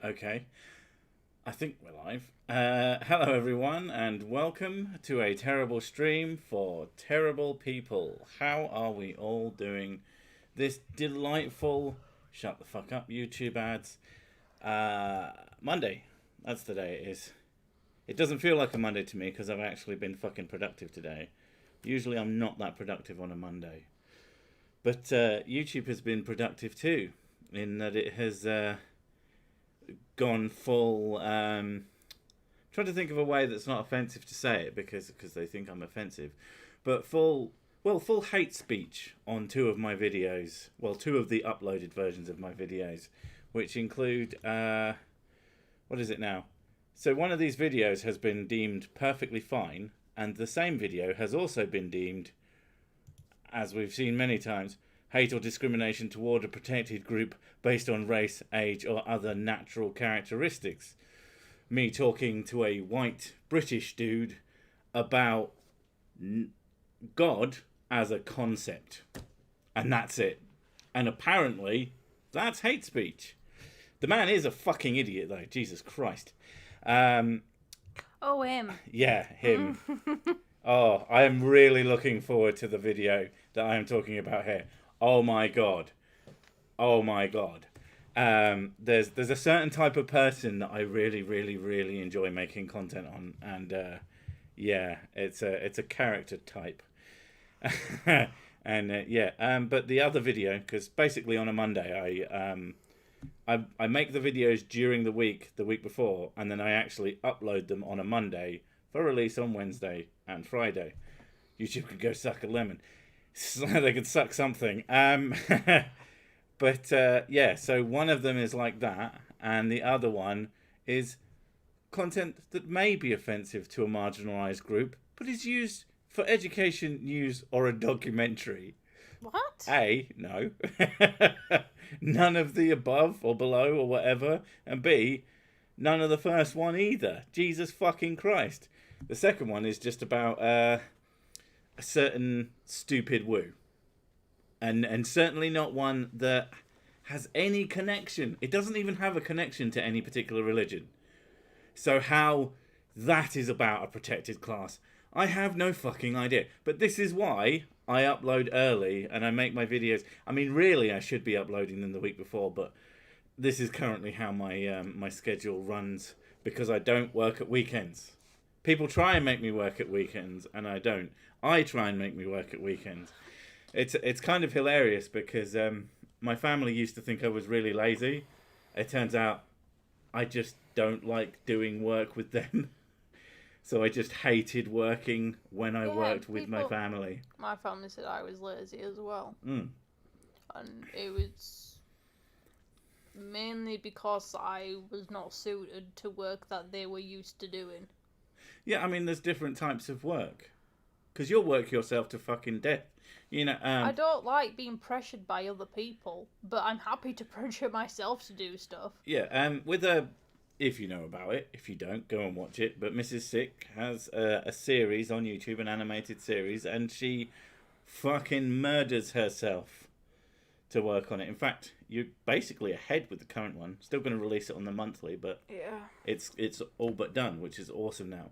Okay, I think we're live. Hello, everyone, and welcome to a terrible stream for terrible people. How are we all doing this delightful, shut the fuck up, YouTube ads, Monday? That's the day it is. It doesn't feel like a Monday to me because I've actually been fucking productive today. Usually I'm not that productive on a Monday. But YouTube has been productive too, in that it has gone full... trying to think of a way that's not offensive to say it because they think I'm offensive. But full hate speech on two of my videos. Well, two of the uploaded versions of my videos, which include... what is it now? So one of these videos has been deemed perfectly fine, and the same video has also been deemed, as we've seen many times, hate or discrimination toward a protected group based on race, age, or other natural characteristics. Me talking to a white British dude about God as a concept. And that's it. And apparently, that's hate speech. The man is a fucking idiot, though. Jesus Christ. Him. Yeah, him. Oh, I am really looking forward to the video that I am talking about here. Oh my god. Oh my god. There's a certain type of person that I really, really, really enjoy making content on, and yeah, it's a character type. And but the other video, because basically on a Monday I make the videos during the week before, and then I actually upload them on a Monday for release on Wednesday and Friday. YouTube could go suck a lemon. So they could suck something. But yeah, so one of them is like that, and the other one is content that may be offensive to a marginalised group, but is used for education, news, or a documentary. What? A, no. None of the above or below or whatever. And B, none of the first one either. Jesus fucking Christ. The second one is just about a certain stupid woo. And certainly not one that has any connection. It doesn't even have a connection to any particular religion. So how that is about a protected class, I have no fucking idea. But this is why I upload early and I make my videos. I mean, really, I should be uploading them the week before, but this is currently how my my schedule runs because I don't work at weekends. People try and make me work at weekends, and I don't. I try and make me work at weekends. It's kind of hilarious because my family used to think I was really lazy. It turns out I just don't like doing work with them. So I just hated working when I worked with my family. My family said I was lazy as well. Mm. And it was mainly because I was not suited to work that they were used to doing. Yeah, I mean, there's different types of work. Because you'll work yourself to fucking death. You know, I don't like being pressured by other people, but I'm happy to pressure myself to do stuff. Yeah, with a... If you know about it, if you don't, go and watch it. But Mrs. Sick has a series on YouTube, an animated series, and she fucking murders herself to work on it. In fact, you're basically ahead with the current one. Still going to release it on the monthly, but yeah, it's all but done, which is awesome now.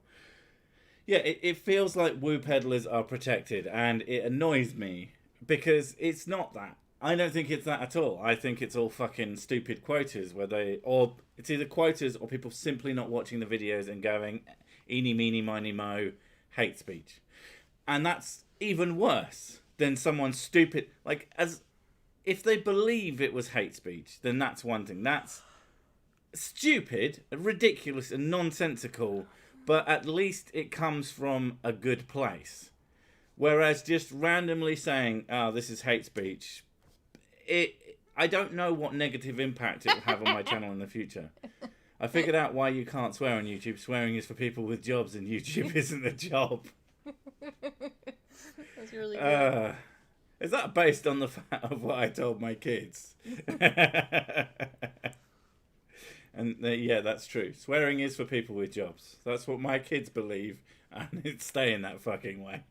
Yeah, it feels like woo peddlers are protected, and it annoys me because it's not that. I don't think it's that at all. I think it's all fucking stupid quotas or it's either quotas or people simply not watching the videos and going, eeny, meeny, miny, mo, hate speech. And that's even worse than someone stupid. Like, as if they believe it was hate speech, then that's one thing. That's stupid, ridiculous, and nonsensical, but at least it comes from a good place. Whereas just randomly saying, oh, this is hate speech... I don't know what negative impact it will have on my channel in the future. I figured out why you can't swear on YouTube. Swearing is for people with jobs, and YouTube isn't a job. That's really good. Is that based on the fact of what I told my kids? And yeah, that's true. Swearing is for people with jobs. That's what my kids believe, and it's staying that fucking way.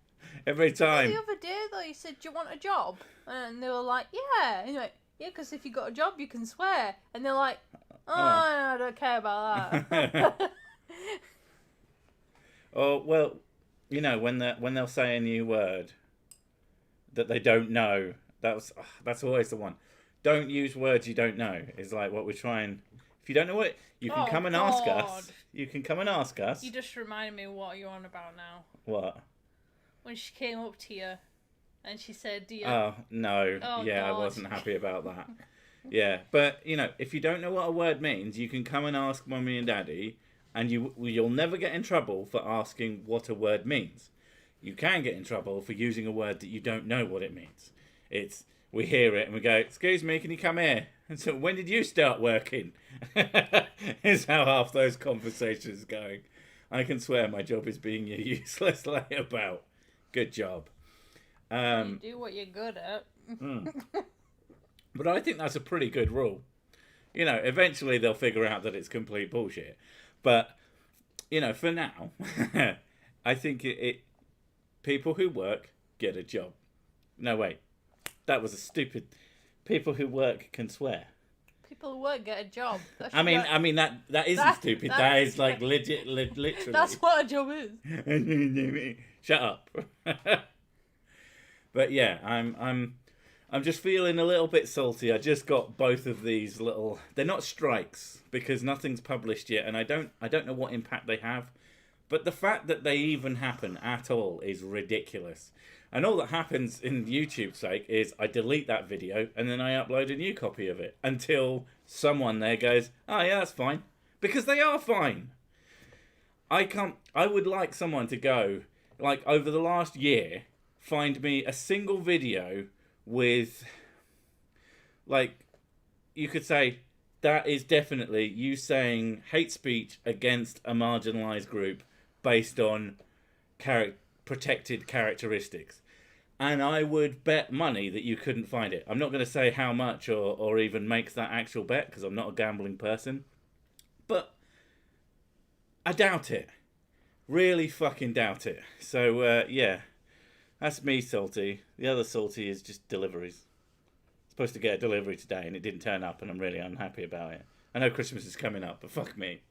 Every time. The other day, though, you said, do you want a job? And they were like, yeah. And you're like, yeah, because if you got a job, you can swear. And they're like, oh, no, I don't care about that. Oh, well, you know, when they'll say a new word that they don't know, that's always the one. Don't use words you don't know. Is like what we're trying. If you don't know what, you can come and ask us. You can come and ask us. You just reminded me of what you're on about now. What? When she came up to you and she said, "Do you?" Oh, no. Oh, yeah, God. I wasn't happy about that. Yeah, but, you know, if you don't know what a word means, you can come and ask Mummy and Daddy, and you'll never get in trouble for asking what a word means. You can get in trouble for using a word that you don't know what it means. We hear it and we go, excuse me, can you come here? And so, when did you start working? Is how half those conversations are going. I can swear my job is being a useless layabout. Good job. You do what you're good at. But I think that's a pretty good rule. You know, eventually they'll figure out that it's complete bullshit. But, you know, for now, I think people who work get a job. No, wait. That was a stupid... People who work can swear. People who work get a job. I mean that isn't stupid. That is like legit, literally. That's what a job is. Shut up. But yeah, I'm just feeling a little bit salty. I just got both of these little. They're not strikes because nothing's published yet, and I don't know what impact they have. But the fact that they even happen at all is ridiculous. And all that happens in YouTube's sake is I delete that video and then I upload a new copy of it until someone there goes, oh yeah, that's fine. Because they are fine. I would like someone to go, like over the last year, find me a single video with, like, you could say, that is definitely you saying hate speech against a marginalised group based on protected characteristics. And I would bet money that you couldn't find it. I'm not going to say how much or even make that actual bet because I'm not a gambling person. But I doubt it. Really fucking doubt it. So, yeah. That's me salty. The other salty is just deliveries. Supposed to get a delivery today and it didn't turn up and I'm really unhappy about it. I know Christmas is coming up, but fuck me.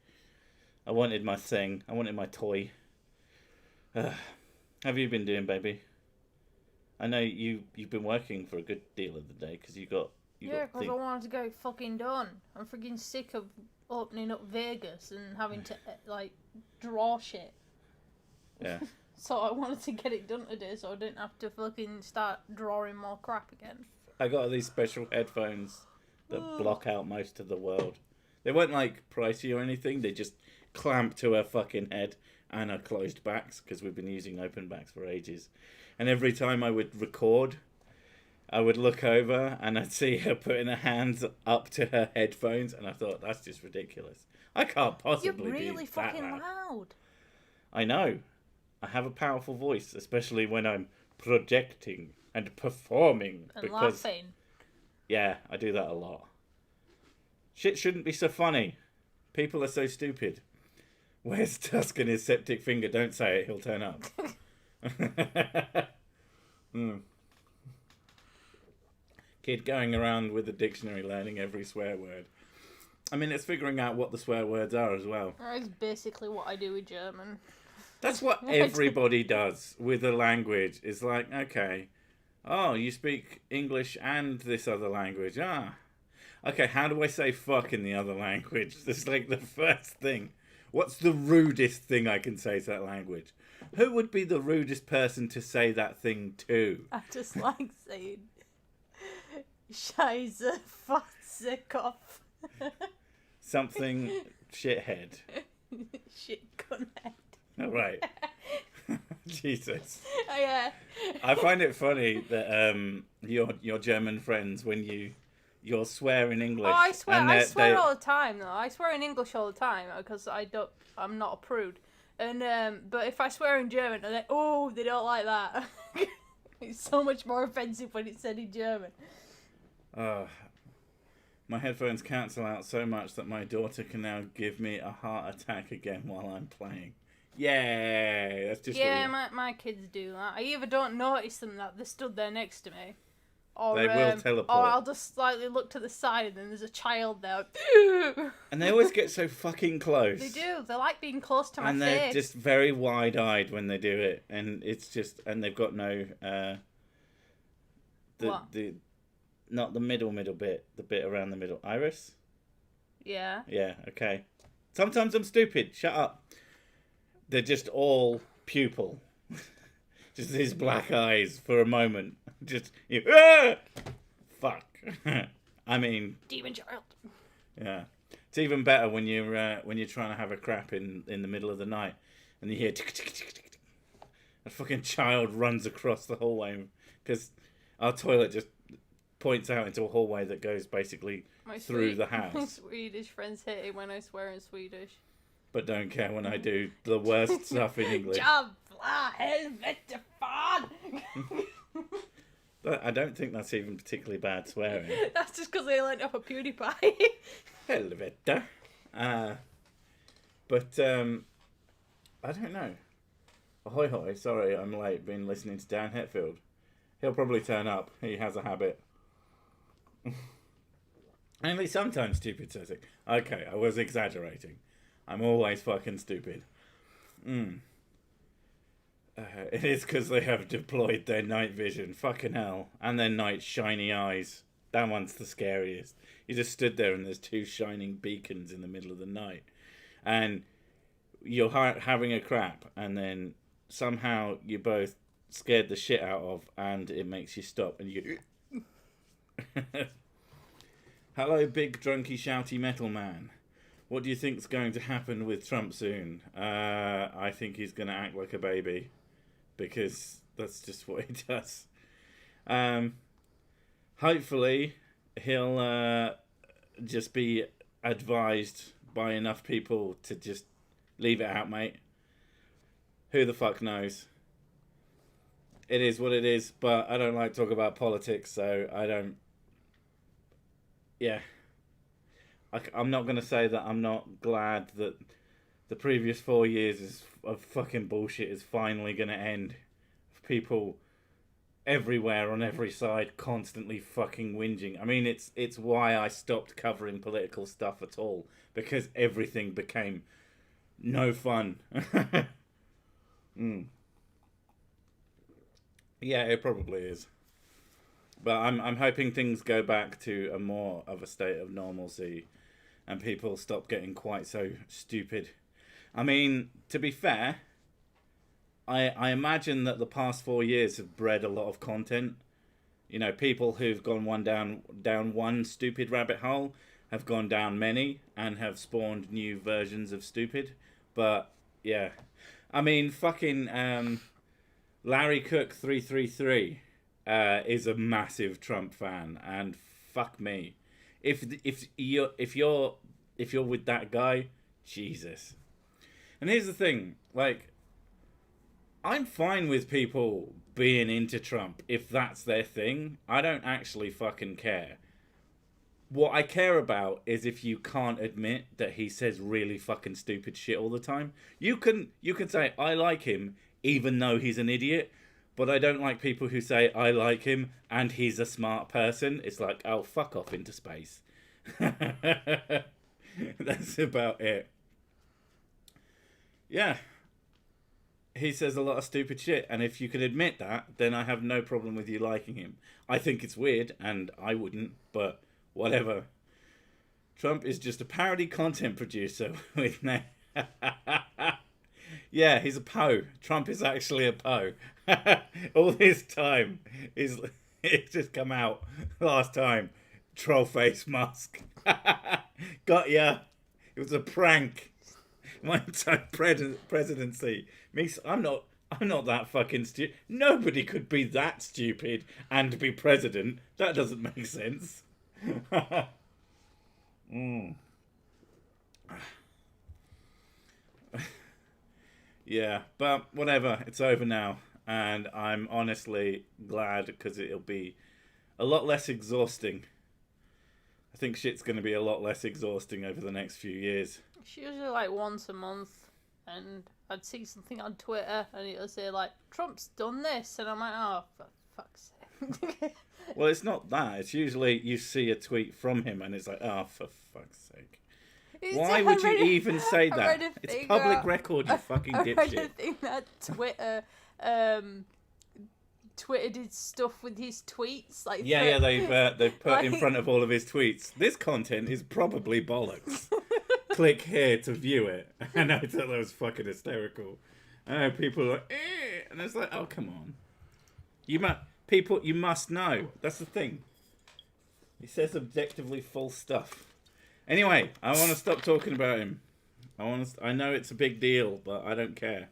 I wanted my thing. I wanted my toy. How have you been doing, baby? I know you've been working for a good deal of the day because you got because I wanted to go fucking done. I'm freaking sick of opening up Vegas and having to like draw shit. Yeah. So I wanted to get it done today so I didn't have to fucking start drawing more crap again. I got these special headphones that block out most of the world. They weren't like pricey or anything. They just clamp to her fucking head and her closed backs because we've been using open backs for ages. And every time I would record, I would look over and I'd see her putting her hands up to her headphones, and I thought, that's just ridiculous. I can't possibly You're be really that fucking loud. I know. I have a powerful voice, especially when I'm projecting and performing. And laughing. Yeah, I do that a lot. Shit shouldn't be so funny. People are so stupid. Where's Tusk and his septic finger? Don't say it, he'll turn up. Kid going around with the dictionary learning every swear word. I mean, it's figuring out what the swear words are as well. That's basically what I do with German. That's what everybody does with a language. It's like, okay, oh, you speak English and this other language. Ah, okay, how do I say fuck in the other language? That's like the first thing. What's the rudest thing I can say to that language? Who would be the rudest person to say that thing to? I just like saying Scheiße, Fotze, Kopf. Something shithead. Shit connect. All right. Jesus. Oh, yeah. I find it funny that your German friends, when you'll swear in English. Oh, I swear all the time though. I swear in English all the time because I'm not a prude. And but if I swear in German, they're like, oh, they don't like that. It's so much more offensive when it's said in German. My headphones cancel out so much that my daughter can now give me a heart attack again while I'm playing. Yay! That's just my kids do that. I either don't notice them that they stood there next to me, They will teleport. Or I'll just slightly look to the side and then there's a child there. And they always get so fucking close. They do. They like being close to my face. And they're just very wide-eyed when they do it. And it's just... And they've got no... Not the middle bit. The bit around the middle. Iris? Yeah. Yeah, okay. Sometimes I'm stupid. Shut up. They're just all pupil. Just these black eyes for a moment. Just... Fuck. I mean... Demon child. Yeah. It's even better when you're trying to have a crap in the middle of the night and you hear tick, tick, tick, tick, tick. A fucking child runs across the hallway because our toilet just points out into a hallway that goes basically through the house. My Swedish friends hate it when I swear in Swedish. But don't care when I do the worst stuff in English. Jävla helvete fan! I don't think that's even particularly bad swearing. That's just because they learned off of PewDiePie. Helvete. But I don't know. Ahoy hoy, sorry I'm late, been listening to Dan Hetfield. He'll probably turn up. He has a habit. Only sometimes stupid says it. Okay, I was exaggerating. I'm always fucking stupid. It is because they have deployed their night vision. Fucking hell. And their night shiny eyes. That one's the scariest. You just stood there and there's two shining beacons in the middle of the night. And you're having a crap. And then somehow you both scared the shit out of. And it makes you stop. And you go... Hello, big drunky shouty metal man. What do you think's going to happen with Trump soon? I think he's going to act like a baby. Because that's just what he does. Hopefully, he'll just be advised by enough people to just leave it out, mate. Who the fuck knows? It is what it is, but I don't like to talk about politics, so I don't... Yeah. I'm not going to say that I'm not glad that the previous 4 years of fucking bullshit is finally going to end. People everywhere on every side constantly fucking whinging. I mean, it's why I stopped covering political stuff at all. Because everything became no fun. Yeah, it probably is. But I'm hoping things go back to a more of a state of normalcy. And people stop getting quite so stupid. I mean, to be fair, I imagine that the past 4 years have bred a lot of content. You know, people who've gone down one stupid rabbit hole have gone down many and have spawned new versions of stupid. But, yeah. I mean, fucking Larry Cook 333 is a massive Trump fan. And fuck me. If you're with that guy, Jesus. And here's the thing, like, I'm fine with people being into Trump if that's their thing. I don't actually fucking care. What I care about is if you can't admit that he says really fucking stupid shit all the time. You can say, I like him, even though he's an idiot. But I don't like people who say, I like him, and he's a smart person. It's like, oh, fuck off into space. That's about it. Yeah. He says a lot of stupid shit, and if you can admit that, then I have no problem with you liking him. I think it's weird, and I wouldn't, but whatever. Trump is just a parody content producer with no... Yeah, he's a Poe. Trump is actually a Poe. All this time, it's just come out last time. Troll face mask. Got ya. It was a prank. My entire presidency. I'm not that fucking stupid. Nobody could be that stupid and be president. That doesn't make sense. Yeah, but whatever. It's over now. And I'm honestly glad because it'll be a lot less exhausting. I think shit's going to be a lot less exhausting over the next few years. It's usually like once a month, and I'd see something on Twitter, and it'll say like, Trump's done this, and I'm like, oh, for fuck's sake. Well, it's not that. It's usually you see a tweet from him and it's like, oh, for fuck's sake. Why would you even say that? It's public record, you fucking dipshit. I read a thing that Twitter did stuff with his tweets. Like they've put in front of all of his tweets, this content is probably bollocks. Click here to view it. And I thought that was fucking hysterical. People are like, and it's like, oh, come on. You must know. That's the thing. He says objectively false stuff. Anyway, I want to stop talking about him. I know it's a big deal, but I don't care.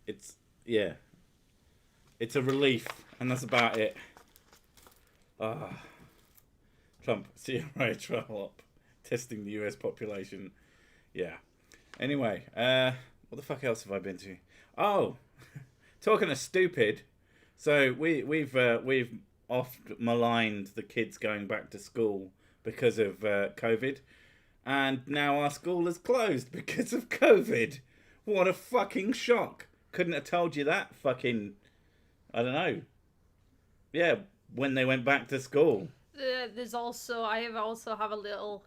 It's a relief, and that's about it. Trump, CRA trial up, testing the US population. Yeah. Anyway, what the fuck else have I been to? Oh, talking of stupid. So we've oft maligned the kids going back to school because of COVID, and now our school is closed because of COVID. What a fucking shock! Couldn't have told you that fucking, I don't know. Yeah, when they went back to school. I also have a little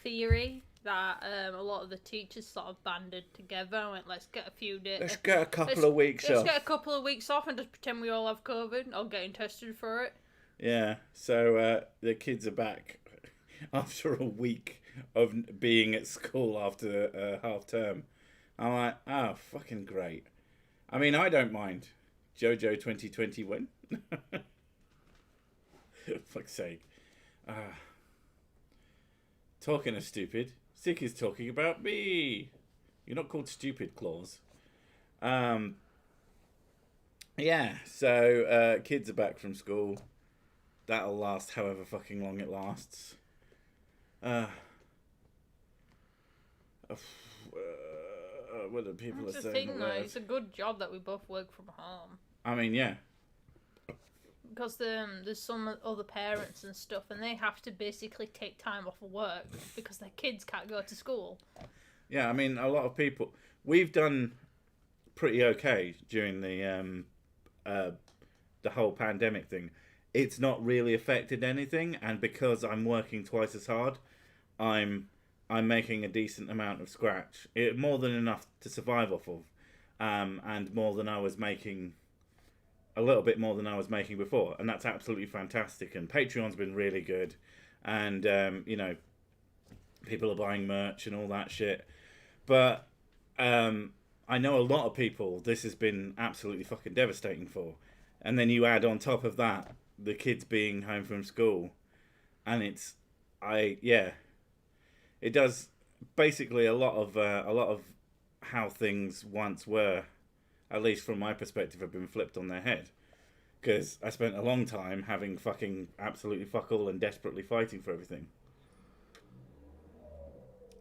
theory that a lot of the teachers sort of banded together and went, let's get a few days. Let's get a couple of weeks off. Let's get a couple of weeks off and just pretend we all have COVID or getting tested for it. Yeah, so the kids are back after a week of being at school after half term. I'm like, oh, fucking great. I mean, I don't mind. JoJo 2021. Fuck's sake. Talking of stupid, Sick is talking about me. You're not called Stupid Claus. Yeah, so kids are back from school. That'll last however fucking long it lasts. What are people That's are the saying? thing, though. It's a good job that we both work from home. I mean, yeah. Because there's some other parents and stuff, and they have to basically take time off of work because their kids can't go to school. Yeah, I mean, a lot of people. We've done pretty okay during the whole pandemic thing. It's not really affected anything, and because I'm working twice as hard, I'm making a decent amount of scratch. More than enough to survive off of, and more than I was making. A little bit more than I was making before, and that's absolutely fantastic. And Patreon's been really good, and you know, people are buying merch and all that shit. But I know a lot of people this has been absolutely fucking devastating for, and then you add on top of that the kids being home from school, and it does basically a lot of how things once were. At least from my perspective, have been flipped on their head. Because I spent a long time having fucking absolutely fuck all and desperately fighting for everything.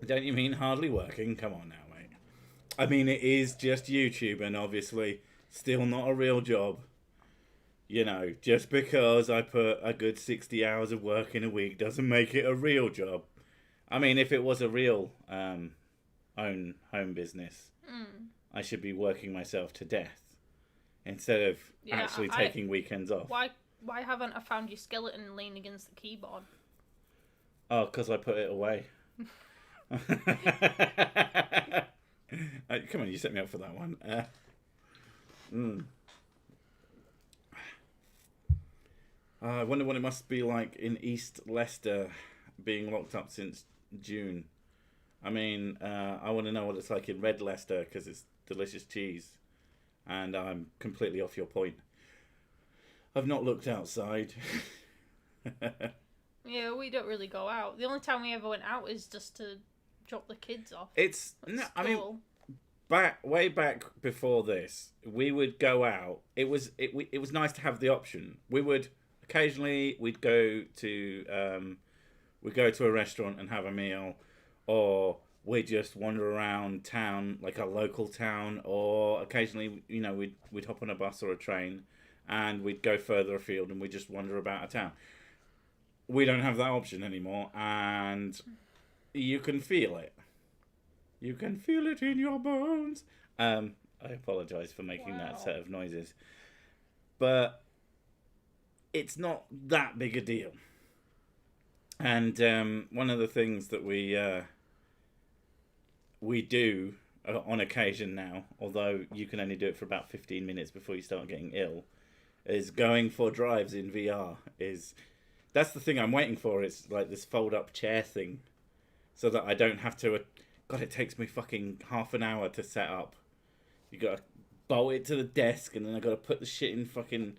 Don't you mean hardly working? Come on now, mate. I mean, it is just YouTube and obviously still not a real job. You know, just because I put a good 60 hours of work in a week doesn't make it a real job. I mean, if it was a real own home business... I should be working myself to death instead of actually taking weekends off. Why haven't I found your skeleton leaning against the keyboard? Oh, because I put it away. Come on, you set me up for that one. I wonder what it must be like in East Leicester being locked up since June. I mean, I want to know what it's like in Red Leicester because it's delicious cheese. And I'm completely off your point. I've not looked outside. Yeah, we don't really go out. The only time we ever went out is just to drop the kids off. I mean, way back before this, we would go out. It was nice to have the option. We would occasionally we'd go to a restaurant and have a meal. Or we just wander around town, like a local town, or occasionally, you know, we'd hop on a bus or a train, and we'd go further afield and we'd just wander about a town. We don't have that option anymore, and you can feel it. You can feel it in your bones. I apologise for making that set of noises. But it's not that big a deal. And one of the things that we do on occasion now, although you can only do it for about 15 minutes before you start getting ill, is going for drives in VR. That's the thing I'm waiting for. It's like this fold-up chair thing, so that I don't have to. God, it takes me fucking half an hour to set up. You gotta bolt it to the desk, and then I gotta put the shit in fucking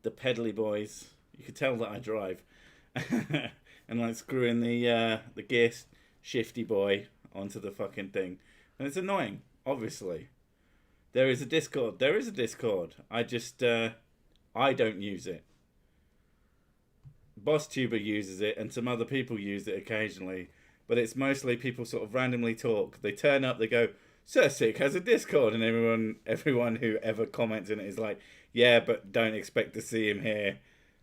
the pedally boys. You can tell that I drive, and like screw in the gear shifty boy onto the fucking thing, and it's annoying. Obviously, there is a Discord. I just I don't use it. BossTuber uses it, and some other people use it occasionally, but it's mostly people sort of randomly talk. They turn up, they go, Sursic has a Discord, and everyone who ever comments in it is like, yeah, but don't expect to see him here.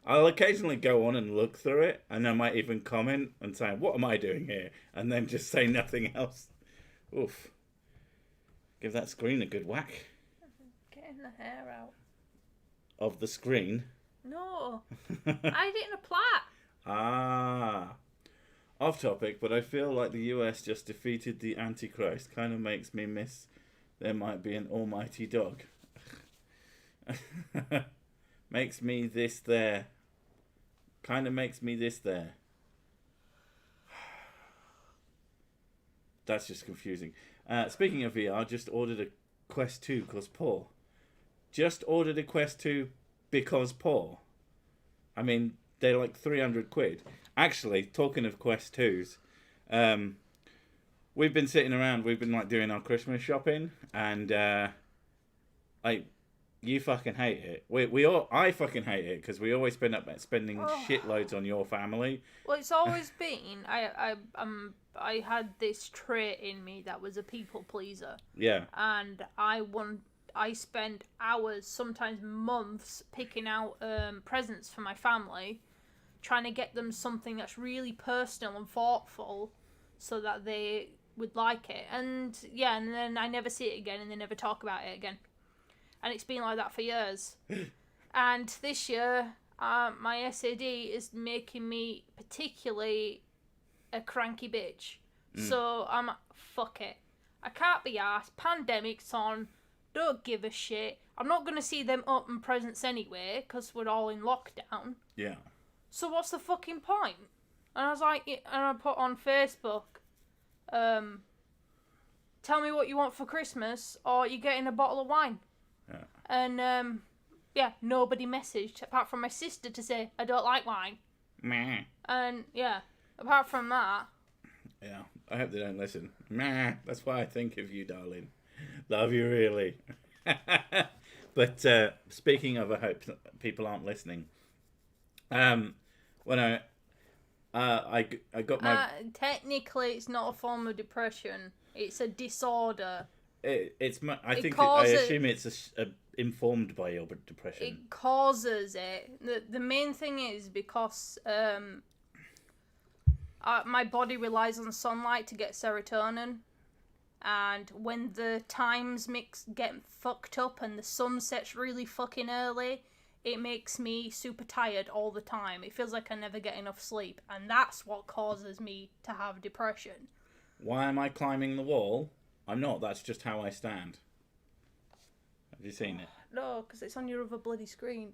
I'll occasionally go on and look through it, and I might even comment and say, what am I doing here? And then just say nothing else. Oof. Give that screen a good whack. Getting the hair out. Of the screen? No. I didn't apply. Ah. Off topic, but I feel like the US just defeated the Antichrist. Kind of makes me miss there might be an almighty dog. Makes me this there. Kind of makes me this there. That's just confusing. Speaking of VR, just ordered a Quest 2 because poor. Just ordered a Quest 2 because poor. I mean, they're like 300 quid. Actually, talking of Quest 2s, we've been sitting around, we've been like doing our Christmas shopping, and like, you fucking hate it. I fucking hate it because we always spend up spending shitloads on your family. Well, it's always been I had this trait in me that was a people pleaser. Yeah. And I spent hours, sometimes months, picking out presents for my family, trying to get them something that's really personal and thoughtful, so that they would like it. And yeah, and then I never see it again, and they never talk about it again. And it's been like that for years. And this year, my SAD is making me particularly a cranky bitch. So I'm fuck it. I can't be arsed. Pandemic's on. Don't give a shit. I'm not going to see them open presents anyway, because we're all in lockdown. Yeah. So what's the fucking point? And I was like, and I put on Facebook, tell me what you want for Christmas, or you're getting a bottle of wine. Yeah. And, yeah, nobody messaged, apart from my sister to say, I don't like wine. Meh. And, yeah, apart from that. Yeah, I hope they don't listen. Meh. That's why I think of you, darling. Love you, really. But speaking of, I hope people aren't listening. When I got my... technically, it's not a form of depression. It's a disorder. I assume it's informed by your depression. It causes it. The main thing is because my body relies on sunlight to get serotonin. And when the times get fucked up and the sun sets really fucking early, it makes me super tired all the time. It feels like I never get enough sleep. And that's what causes me to have depression. Why am I climbing the wall? I'm not. That's just how I stand. Have you seen it? No, because it's on your other bloody screen.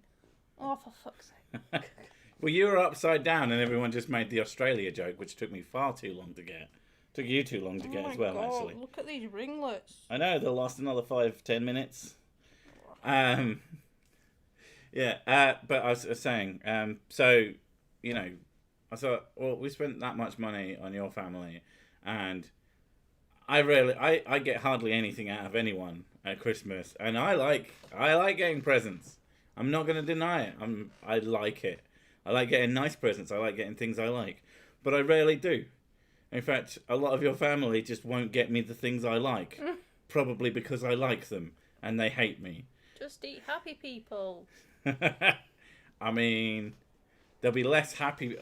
Oh, for fuck's sake. Well, you were upside down and everyone just made the Australia joke, which took me far too long to get. Took you too long to get as well, God, actually. Look at these ringlets. I know, they'll last another 5-10 minutes. Yeah, but I was saying, so, you know, I thought, well, we spent that much money on your family, and I get hardly anything out of anyone at Christmas, and I like getting presents. I'm not going to deny it. I like it. I like getting nice presents. I like getting things I like, but I rarely do. In fact, a lot of your family just won't get me the things I like, probably because I like them, and they hate me. Just eat happy people. I mean, they'll be less happy.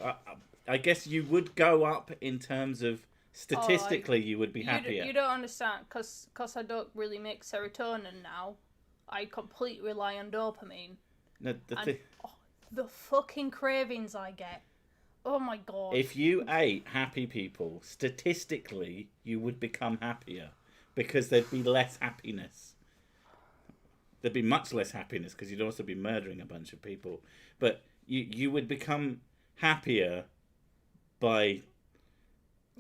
I guess you would go up in terms of statistically, you would be happier. You don't understand, because I don't really make serotonin now. I completely rely on dopamine. No, the fucking cravings I get. Oh my god. If you ate happy people, statistically, you would become happier because there'd be less happiness. There'd be much less happiness because you'd also be murdering a bunch of people. But you would become happier by...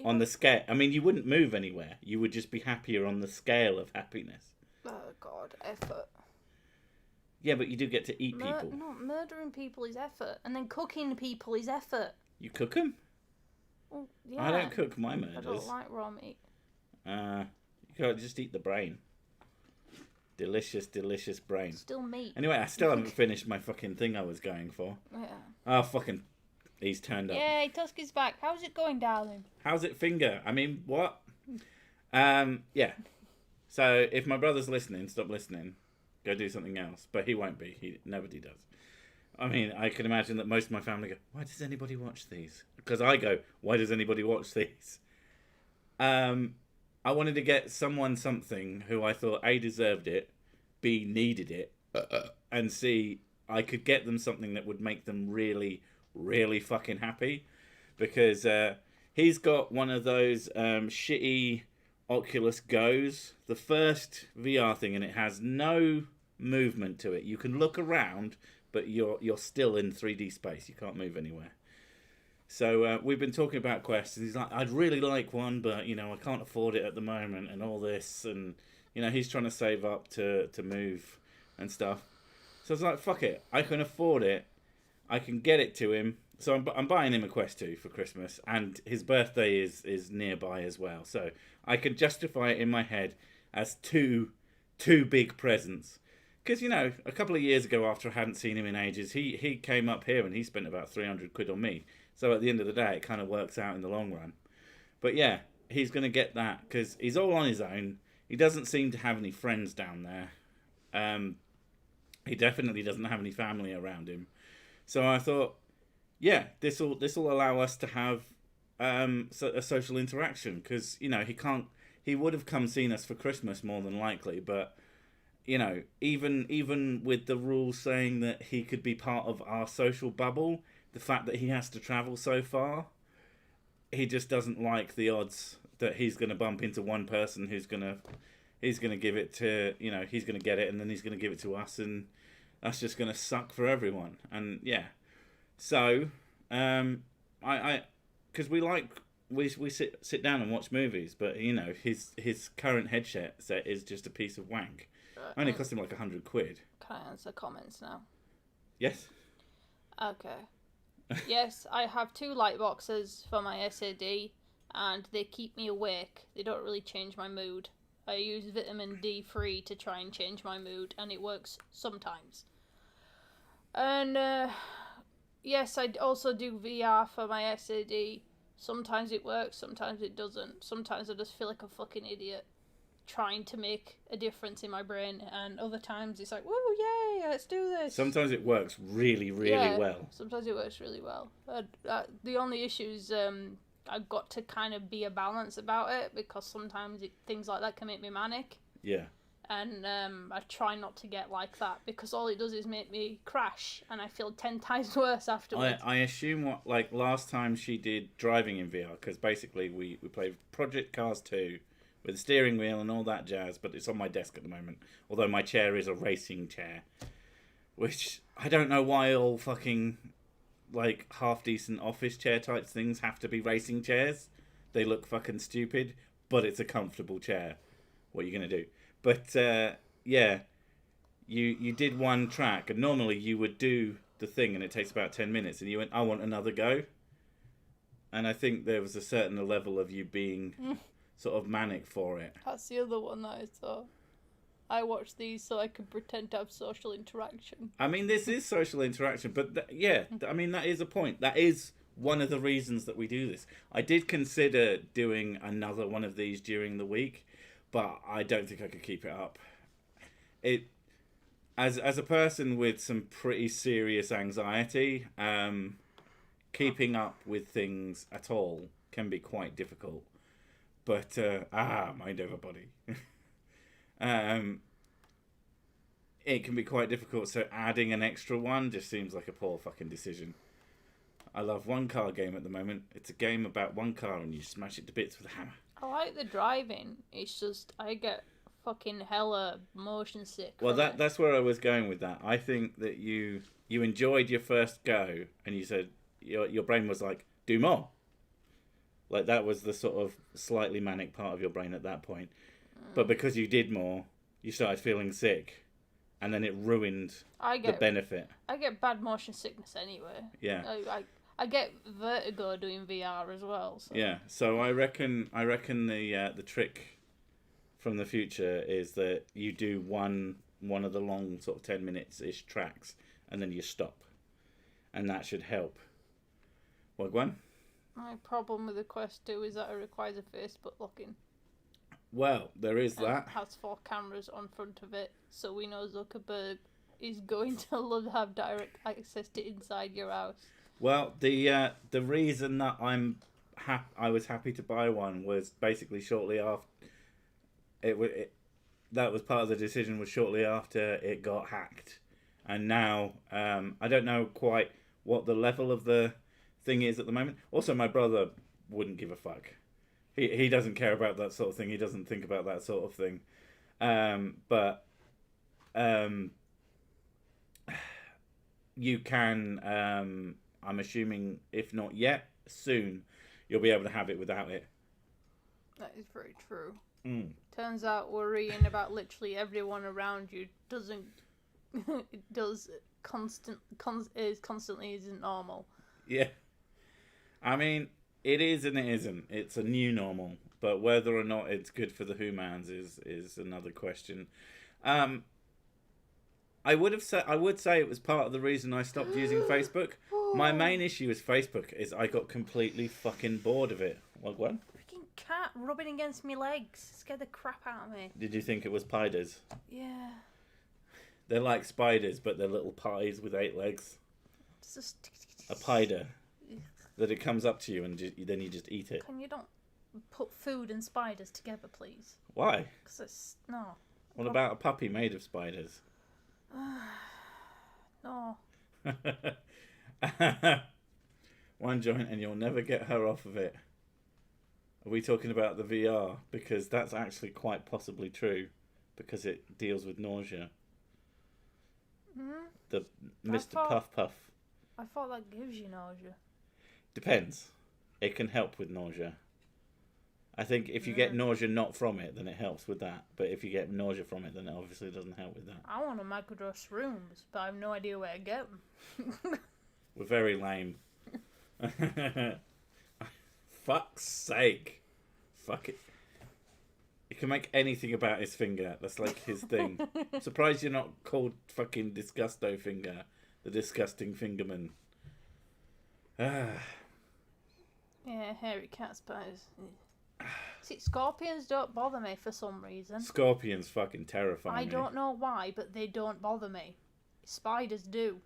on the scale. I mean, you wouldn't move anywhere. You would just be happier on the scale of happiness. Oh god, effort. Yeah, but you do get to eat people. No, murdering people is effort. And then cooking people is effort. You cook them? Well, yeah. I don't cook my murders. I don't like raw meat. You gotta just eat the brain. Delicious, delicious brain. Still meat. Anyway, I still haven't finished my fucking thing I was going for. Yeah. Oh, fucking... he's turned up. Yay, Tusky's back. How's it going, darling? How's it finger? I mean, what? Yeah. So, if my brother's listening, stop listening. Go do something else. But he won't be. Nobody does. I mean, I can imagine that most of my family go, why does anybody watch these? Because I go, why does anybody watch these? I wanted to get someone something who I thought A, deserved it, B, needed it, and C, I could get them something that would make them really, really fucking happy. Because he's got one of those shitty Oculus Go's, the first VR thing, and it has no movement to it. You can look around, but you're still in 3D space. You can't move anywhere. So we've been talking about Quest, and he's like, I'd really like one, but, you know, I can't afford it at the moment, and all this, and, you know, he's trying to save up to move and stuff. So I was like, fuck it, I can afford it, I can get it to him. So I'm buying him a Quest 2 for Christmas, and his birthday is nearby as well, so I can justify it in my head as two big presents. Because, you know, a couple of years ago, after I hadn't seen him in ages, he came up here and he spent about 300 quid on me. So at the end of the day, it kind of works out in the long run. But yeah, he's going to get that because he's all on his own. He doesn't seem to have any friends down there. He definitely doesn't have any family around him. So I thought, yeah, this will allow us to have a social interaction because, you know, he would have come seen us for Christmas more than likely, but, you know, even with the rules saying that he could be part of our social bubble, the fact that he has to travel so far, he just doesn't like the odds that he's going to bump into one person who's going to give it to, you know, he's going to get it and then he's going to give it to us, and that's just going to suck for everyone. And yeah, so because we sit down and watch movies, but, you know, his current headset set is just a piece of wank. Only cost him like 100 quid. Can I answer comments now? Yes. Okay. Yes, I have 2 light boxes for my SAD, and they keep me awake. They don't really change my mood. I use vitamin D3 to try and change my mood, and it works sometimes. And yes, I also do VR for my SAD. Sometimes it works, sometimes it doesn't. Sometimes I just feel like a fucking idiot trying to make a difference in my brain, and other times it's like, woo, yay, let's do this. Sometimes it works really, really well. Sometimes it works really well. The only issue is I've got to kind of be a balance about it, because sometimes things like that can make me manic. Yeah. And I try not to get like that, because all it does is make me crash, and I feel 10 times worse afterwards. I assume like last time she did driving in VR, because basically we played Project Cars 2 with a steering wheel and all that jazz, but it's on my desk at the moment. Although my chair is a racing chair, which I don't know why all fucking like half decent office chair type things have to be racing chairs. They look fucking stupid, but it's a comfortable chair. What are you gonna do? But yeah, you did one track, and normally you would do the thing, and it takes about 10 minutes, and you went, I want another go. And I think there was a certain level of you being sort of manic for it. That's the other one that I saw. I watched these so I could pretend to have social interaction. I mean, this is social interaction, but yeah, I mean, that is a point. That is one of the reasons that we do this. I did consider doing another one of these during the week, but I don't think I could keep it up. As a person with some pretty serious anxiety, keeping up with things at all can be quite difficult. But mind over body. it can be quite difficult. So adding an extra one just seems like a poor fucking decision. I love one car game at the moment. It's a game about one car and you smash it to bits with a hammer. I like the driving. It's just I get fucking hella motion sick. Well, that's where I was going with that. I think that you enjoyed your first go, and you said your brain was like, do more. Like that was the sort of slightly manic part of your brain at that point. But because you did more, you started feeling sick, and then it ruined the benefit. I get bad motion sickness anyway. Yeah. I get vertigo doing VR as well. So. Yeah. So I reckon the trick from the future is that you do one of the long sort of 10 minutes ish tracks, and then you stop, and that should help. What one? My problem with the Quest 2 is that it requires a Facebook login. Well, there is that. It has 4 cameras on front of it, so we know Zuckerberg is going to love to have direct access to inside your house. Well, the reason that I was happy to buy one was basically shortly after that was part of the decision, was shortly after it got hacked, and now I don't know quite what the level of the thing is at the moment. Also, my brother wouldn't give a fuck. He doesn't care about that sort of thing. He doesn't think about that sort of thing. But you can, I'm assuming, if not yet, soon, you'll be able to have it without it. That is very true. Mm. Turns out worrying about literally everyone around you constantly isn't normal. Yeah. I mean, it is and it isn't. It's a new normal, but whether or not it's good for the humans is another question. I would say it was part of the reason I stopped using Facebook. My main issue with Facebook is I got completely fucking bored of it. What? Freaking cat rubbing against my legs scared the crap out of me. Did you think it was spiders? Yeah. They're like spiders, but they're little pies with 8 legs. It's just a pider. That it comes up to you and then you just eat it. Can you don't put food and spiders together, please? Why? Because it's... No. What about a puppy made of spiders? No. One joint and you'll never get her off of it. Are we talking about the VR? Because that's actually quite possibly true. Because it deals with nausea. The Mr. Puff Puff. I thought that gives you nausea. Depends. It can help with nausea. I think if you get nausea not from it, then it helps with that. But if you get nausea from it, then it obviously doesn't help with that. I want to microdose shrooms, but I have no idea where to get them. We're very lame. Fuck's sake. Fuck it. He can make anything about his finger. That's like his thing. I'm surprised you're not called fucking Disgusto Finger. The disgusting fingerman. Yeah, hairy cat spiders. See, scorpions don't bother me for some reason. Scorpions fucking terrify me. I don't know why, but they don't bother me. Spiders do.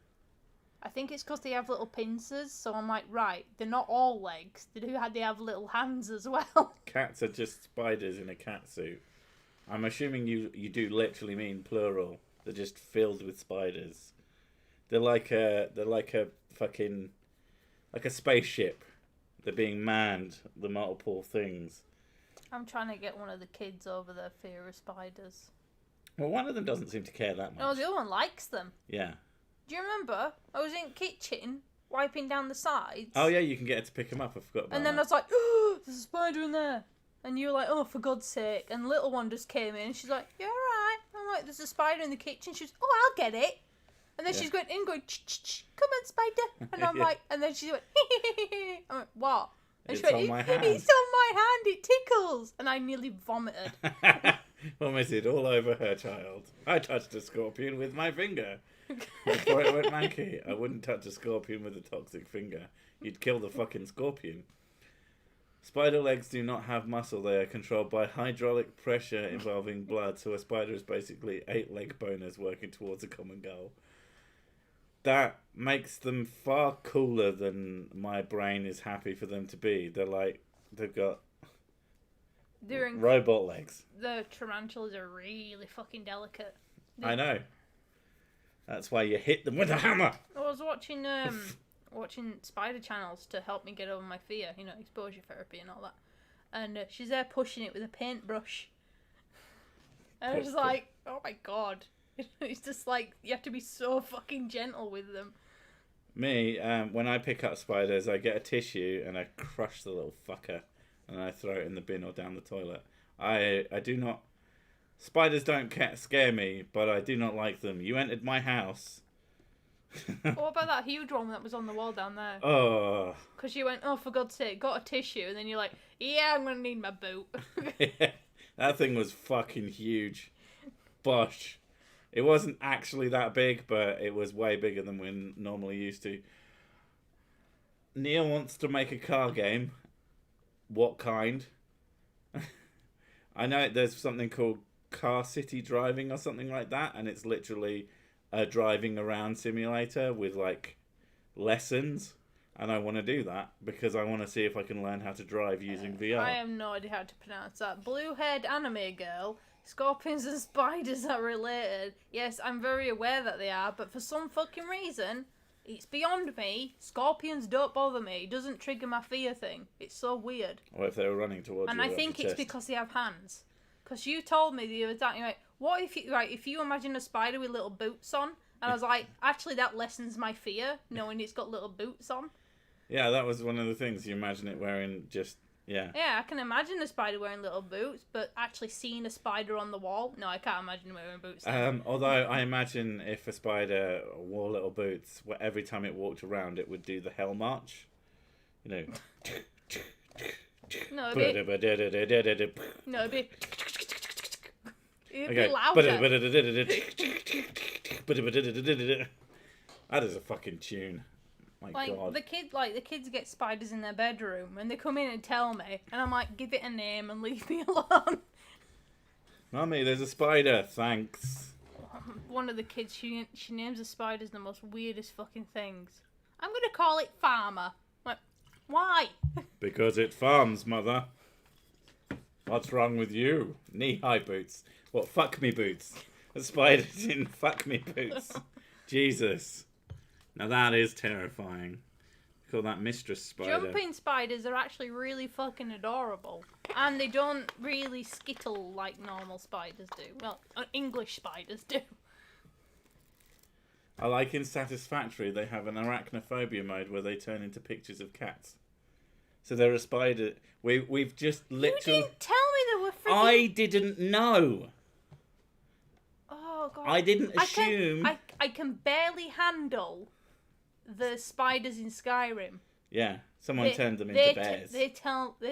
I think it's because they have little pincers, so I'm like, right, they're not all legs. They have little hands as well. Cats are just spiders in a cat suit. I'm assuming you do literally mean plural. They're just filled with spiders. They're like a fucking like a spaceship. They're being manned. The multiple things. I'm trying to get one of the kids over their fear of spiders. Well, one of them doesn't seem to care that much. No, the other one likes them. Yeah. Do you remember? I was in the kitchen wiping down the sides. Oh yeah, you can get her to pick them up. I forgot about And then that. I was like, oh, there's a spider in there. And you were like, oh, for God's sake. And the little one just came in and she's like, you're alright. I'm like, there's a spider in the kitchen. She's, oh, I'll get it. And then she's going in, going, ch-ch-ch, come on, spider. And I'm like, and then she went, I'm like, what? And It's on my hand. It's on my hand, it tickles. And I nearly vomited. Vomited all over her child. I touched a scorpion with my finger. Before it went manky. I wouldn't touch a scorpion with a toxic finger. You'd kill the fucking scorpion. Spider legs do not have muscle. They are controlled by hydraulic pressure involving blood. So a spider is basically 8 leg boners working towards a common goal. That makes them far cooler than my brain is happy for them to be. They've got robot legs. The tarantulas are really fucking delicate. I know. That's why you hit them with a hammer. I was watching spider channels to help me get over my fear, exposure therapy and all that. And she's there pushing it with a paintbrush. And I was like, oh my god. It's just like, you have to be so fucking gentle with them. Me, when I pick up spiders, I get a tissue and I crush the little fucker. And I throw it in the bin or down the toilet. I do not... Spiders don't scare me, but I do not like them. You entered my house. What about that huge one that was on the wall down there? Oh. Because you went, oh, for God's sake, got a tissue, and then you're like, yeah, I'm going to need my boot. Yeah, that thing was fucking huge. Bosh. It wasn't actually that big, but it was way bigger than we're normally used to. Neil wants to make a car game. What kind? I know there's something called Car City Driving or something like that, and it's literally a driving around simulator with like lessons, and I want to do that because I want to see if I can learn how to drive using VR. I have no idea how to pronounce that. Blue-haired anime girl. Scorpions and spiders are related. Yes, I'm very aware that they are, but for some fucking reason, it's beyond me. Scorpions don't bother me. It doesn't trigger my fear thing. It's so weird. Or if they were running towards you. And I think it's because they have hands. Because you told me the other time, you're like, what if you imagine a spider with little boots on? And I was like, actually, that lessens my fear, knowing it's got little boots on. Yeah, that was one of the things. You imagine it wearing just, yeah. Yeah, I can imagine a spider wearing little boots, but actually seeing a spider on the wall, no, I can't imagine wearing boots. Although I imagine if a spider wore little boots, every time it walked around, it would do the Hell March. No, it'd be... It'd be louder. That is a fucking tune. My God. The kids get spiders in their bedroom and they come in and tell me, and I'm like, give it a name and leave me alone. Mummy, there's a spider, thanks. One of the kids, she names the spiders the most weirdest fucking things. I'm gonna call it Farmer. Like, why? Because it farms, mother. What's wrong with you? Knee-high boots. What, fuck me boots? A spider's in fuck me boots. Jesus. Now that is terrifying. Call that Mistress Spider. Jumping spiders are actually really fucking adorable. And they don't really skittle like normal spiders do. Well, English spiders do. I like in Satisfactory they have an arachnophobia mode where they turn into pictures of cats. So they're a spider. We've just literally... You didn't tell me they were freaking... I didn't know. Oh, God. I didn't assume... I can barely handle the spiders in Skyrim. Yeah, someone turned them into bears. They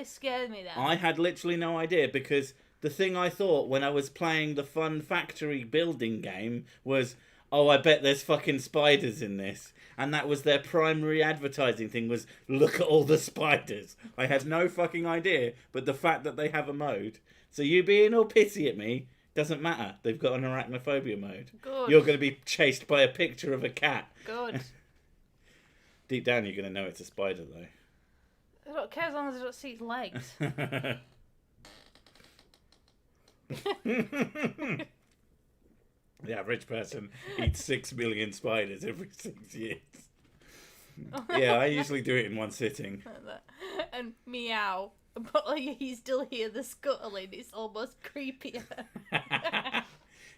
scared me then. I had literally no idea because the thing I thought when I was playing the Fun Factory building game was, oh, I bet there's fucking spiders in this. And that was their primary advertising thing was, look at all the spiders. I had no fucking idea, but the fact that they have a mode. So you being all pissy at me doesn't matter. They've got an arachnophobia mode. Good. You're going to be chased by a picture of a cat. Good. Deep down, you're going to know it's a spider, though. I don't care as long as I don't see its legs. The average person eats 6 million spiders every 6 years. Yeah, I usually do it in one sitting. And meow. But like, you still hear the scuttling. It's almost creepier.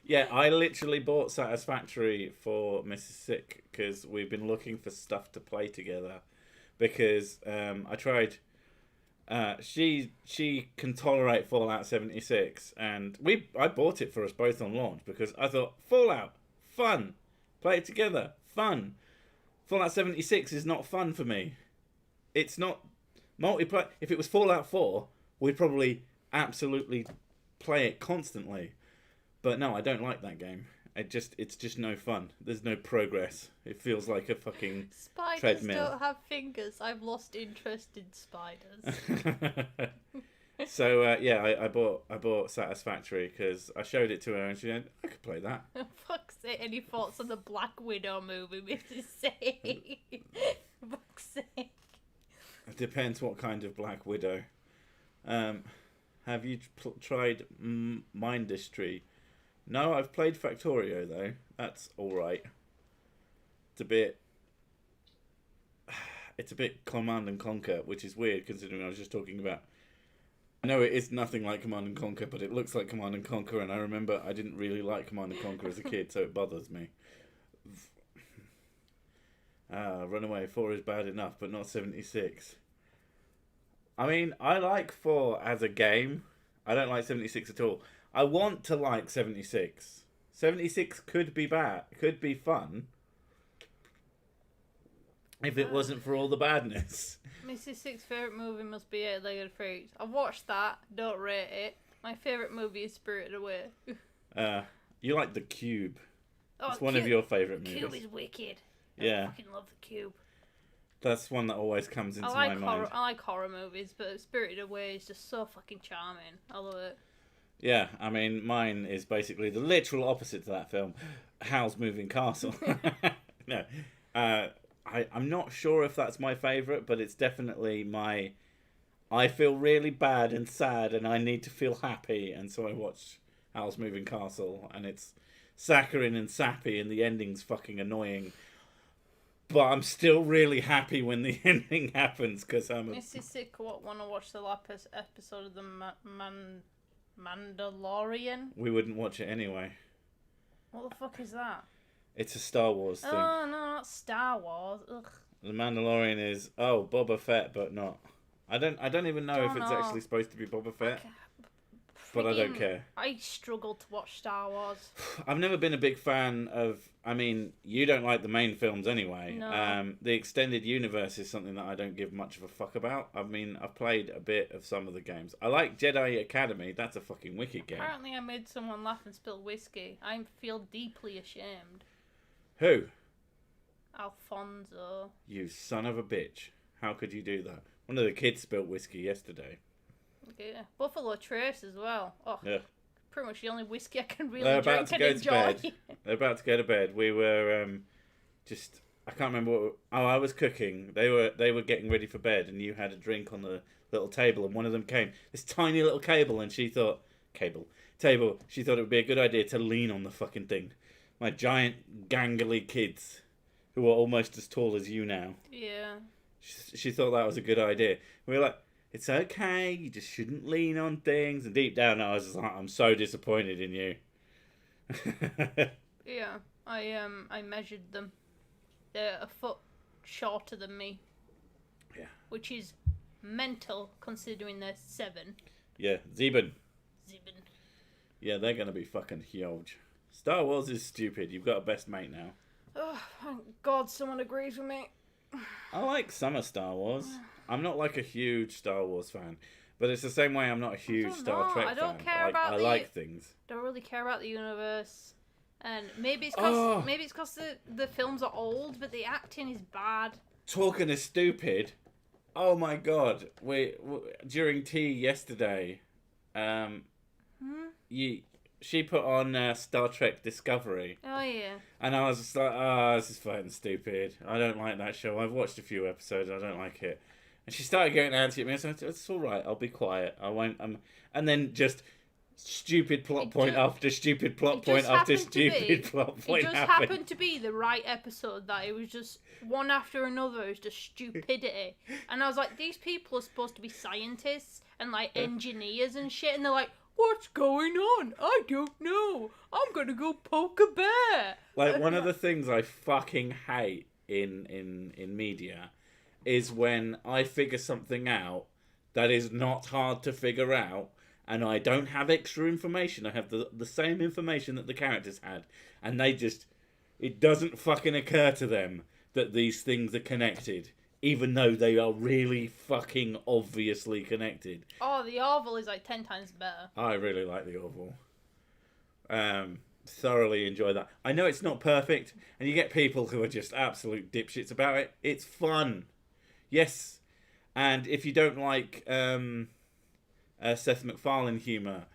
Yeah, I literally bought Satisfactory for Mrs. Sick because we've been looking for stuff to play together. Because I tried... she can tolerate Fallout 76, and I bought it for us both on launch because I thought, Fallout, fun. Play it together, fun. Fallout 76 is not fun for me. It's not... multiplayer. If it was Fallout 4, we'd probably absolutely play it constantly. But no, I don't like that game. It's just no fun. There's no progress. It feels like a fucking spiders treadmill. Don't have fingers. I've lost interest in spiders. So yeah, I bought Satisfactory because I showed it to her and she went, I could play that. Fuck's sake! Any thoughts on the Black Widow movie, Mrs. Say? Fuck's sake. It depends what kind of Black Widow. Have you tried Mindustry? No, I've played Factorio though. That's all right. it's a bit Command and Conquer, which is weird considering I was just talking about. I know it is nothing like Command and Conquer, but it looks like Command and Conquer, and I remember I didn't really like Command and Conquer as a kid, so it bothers me. Runaway 4 is bad enough, but not 76. I mean, I like 4 as a game. I don't like 76 at all. I want to like 76. 76 could be bad, could be fun. If it wasn't for all the badness. Mrs. Six's favourite movie must be Eight-Legged Freaks. I've watched that, don't rate it. My favourite movie is Spirited Away. You like The Cube. Oh, It's one of your favourite movies. Cube is wicked. Yeah. I fucking love The Cube. That's one that always comes into my mind. I like horror movies, but Spirited Away is just so fucking charming. I love it. Yeah, I mean, mine is basically the literal opposite to that film. Howl's Moving Castle. No. I'm not sure if that's my favourite, but it's definitely my... I feel really bad and sad and I need to feel happy, and so I watch Howl's Moving Castle, and it's saccharine and sappy and the ending's fucking annoying. But I'm still really happy when the ending happens because I'm... Mrs. Sick want to watch the last episode of the Mandalorian. We wouldn't watch it anyway. What the fuck is that? It's a Star Wars thing. Oh, no, not Star Wars. Ugh. The Mandalorian is Boba Fett, but not. I don't even know if it's actually supposed to be Boba Fett, but I don't care. I struggle to watch Star Wars. I've never been a big fan of. I mean, you don't like the main films anyway. No. The extended universe is something that I don't give much of a fuck about. I mean, I've played a bit of some of the games. I like Jedi Academy. That's a fucking wicked game. Apparently, I made someone laugh and spill whiskey. I feel deeply ashamed. Who? Alfonso. You son of a bitch. How could you do that? One of the kids spilled whiskey yesterday. Yeah. Buffalo Trace as well. Oh, yeah. Pretty much the only whiskey I can really They're drink about to and go enjoy. to bed. They're about to go to bed. We were just... I can't remember what... I was cooking. They were getting ready for bed, and you had a drink on the little table, and one of them came. This tiny little cable, and she thought... Table. She thought it would be a good idea to lean on the fucking thing. My giant, gangly kids, who are almost as tall as you now. Yeah. She thought that was a good idea. We were like, it's okay, you just shouldn't lean on things. And deep down, I was just like, I'm so disappointed in you. Yeah, I measured them. They're a foot shorter than me. Yeah. Which is mental, considering they're 7. Yeah, Zeben. Yeah, they're going to be fucking huge. Star Wars is stupid. You've got a best mate now. Oh, thank God someone agrees with me. I like some of Star Wars. I'm not like a huge Star Wars fan. But it's the same way I'm not a huge Star Trek fan. I don't care about I like things. Don't really care about the universe. And maybe it's because the films are old, but the acting is bad. Talking of stupid, oh my God. We during tea yesterday, she put on Star Trek Discovery. Oh, yeah. And I was just like, this is fucking stupid. I don't like that show. I've watched a few episodes. I don't like it. And she started getting antsy at me. I said, it's all right. I'll be quiet. I won't. And then just stupid plot point after stupid plot point after stupid plot point. It just happened to be the right episode that it was just one after another. It was just stupidity. And I was like, these people are supposed to be scientists and like engineers and shit. And they're like, what's going on? I don't know. I'm gonna go poke a bear. Like, one of the things I fucking hate in media is when I figure something out that is not hard to figure out, and I don't have extra information. I have the same information that the characters had, and it doesn't fucking occur to them that these things are connected, even though they are really fucking obviously connected. Oh, the Orville is like 10 times better. I really like the Orville. Thoroughly enjoy that. I know it's not perfect, and you get people who are just absolute dipshits about it. It's fun. Yes. And if you don't like Seth MacFarlane humour,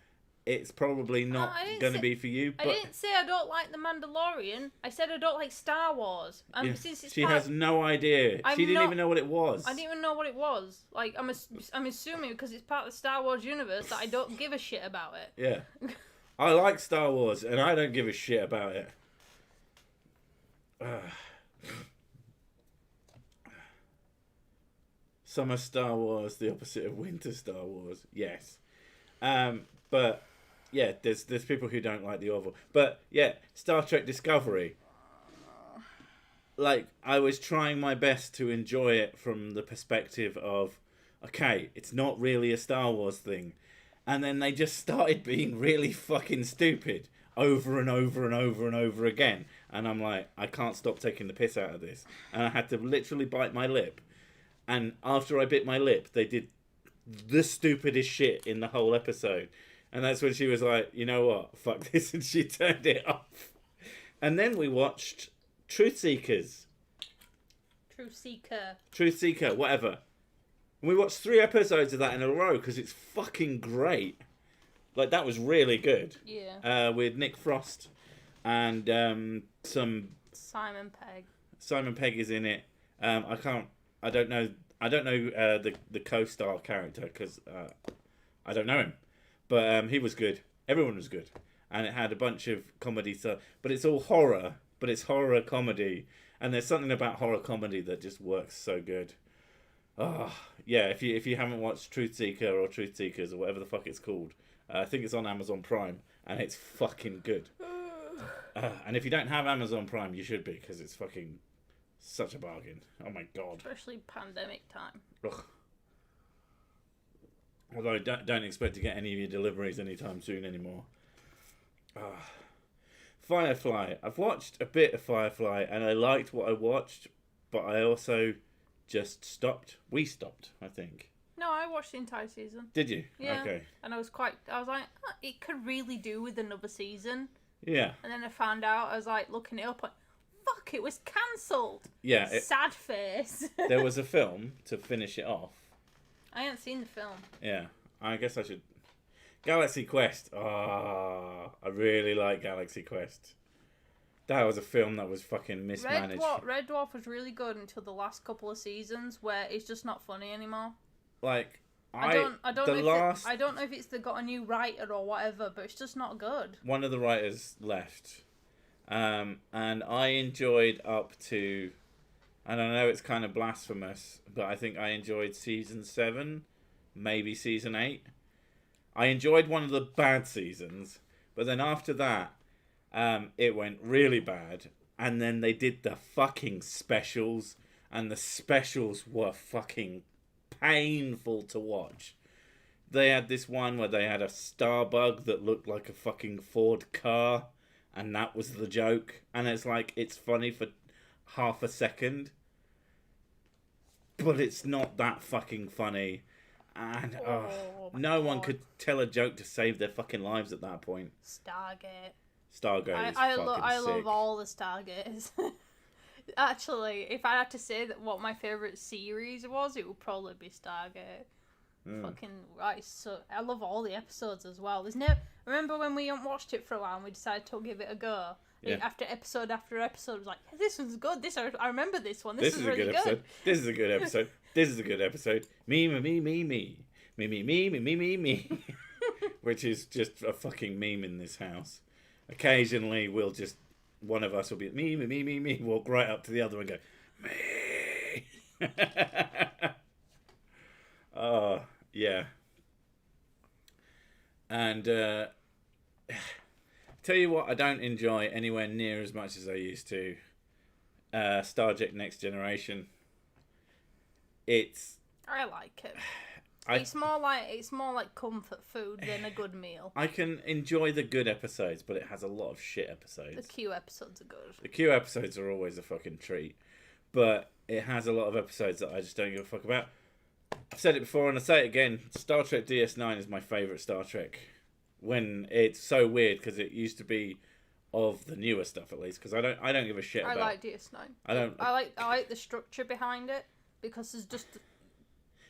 it's probably not going to be for you. But I didn't say I don't like The Mandalorian. I said I don't like Star Wars. Yeah, she has no idea. She didn't even know what it was. I didn't even know what it was. Like, I'm assuming because it's part of the Star Wars universe that I don't give a shit about it. Yeah. I like Star Wars, and I don't give a shit about it. Summer Star Wars, the opposite of winter Star Wars. Yes. But yeah, there's people who don't like the Orville. But yeah, Star Trek Discovery. Like, I was trying my best to enjoy it from the perspective of, okay, it's not really a Star Wars thing. And then they just started being really fucking stupid over and over and over and over again. And I'm like, I can't stop taking the piss out of this. And I had to literally bite my lip. And after I bit my lip, they did the stupidest shit in the whole episode. And that's when she was like, you know what? Fuck this. And she turned it off. And then we watched Truth Seekers, whatever. And we watched 3 episodes of that in a row because it's fucking great. Like, that was really good. Yeah. With Nick Frost and some Simon Pegg. Simon Pegg is in it. I don't know the co-star character because I don't know him, but he was good. Everyone was good, and it had a bunch of comedy stuff. But it's all horror. But it's horror comedy, and there's something about horror comedy that just works so good. Oh, yeah, if you haven't watched Truth Seeker or Truth Seekers or whatever the fuck it's called, I think it's on Amazon Prime, and it's fucking good. And if you don't have Amazon Prime, you should be, because it's fucking such a bargain. Oh my god. Especially pandemic time. Ugh. Although, don't expect to get any of your deliveries anytime soon anymore. Firefly. I've watched a bit of Firefly, and I liked what I watched, but I also just stopped. We stopped, I think. No, I watched the entire season. Did you? Yeah. Okay. And I was like, oh, it could really do with another season. Yeah. And then I found out, I was like, looking it up, like, fuck, it was cancelled. Yeah. Sad face. There was a film to finish it off. I haven't seen the film. Yeah. I guess I should... Galaxy Quest. I really like Galaxy Quest. That was a film that was fucking mismanaged. Red Dwarf was really good until the last couple of seasons, where it's just not funny anymore. Like, I don't know if it's they got a new writer or whatever, but it's just not good. One of the writers left, and I enjoyed up to, and I know it's kind of blasphemous, but I think I enjoyed season 7, maybe season 8. I enjoyed one of the bad seasons, but then after that, it went really bad, and then they did the fucking specials, and the specials were fucking painful to watch. They had this one where they had a Starbug that looked like a fucking Ford car, and that was the joke. And it's like, it's funny for half a second, but it's not that fucking funny. And no one could tell a joke to save their fucking lives at that point. Stargate Is I fucking sick. love all the Stargates. Actually, if I had to say that what my favourite series was, it would probably be Stargate. Fucking right, so I love all the episodes as well. Remember when we watched it for a while and we decided to give it a go? Yeah. After episode, it was like, this one's good. I remember this one. This is really good. Episode. This is a good episode. This is a good episode. Me. Which is just a fucking meme in this house. Occasionally, one of us will be me, walk right up to the other and go, me. Oh, yeah. And, tell you what I don't enjoy anywhere near as much as I used to. Star Trek Next Generation. I like it. It's more like comfort food than a good meal. I can enjoy the good episodes, but it has a lot of shit episodes. The Q episodes are good. The Q episodes are always a fucking treat, but it has a lot of episodes that I just don't give a fuck about. I've said it before and I say it again. Star Trek DS9 is my favourite Star Trek. When it's so weird because it used to be of the newer stuff at least, because I don't give a shit about. I like DS9. I like the structure behind it because there's just.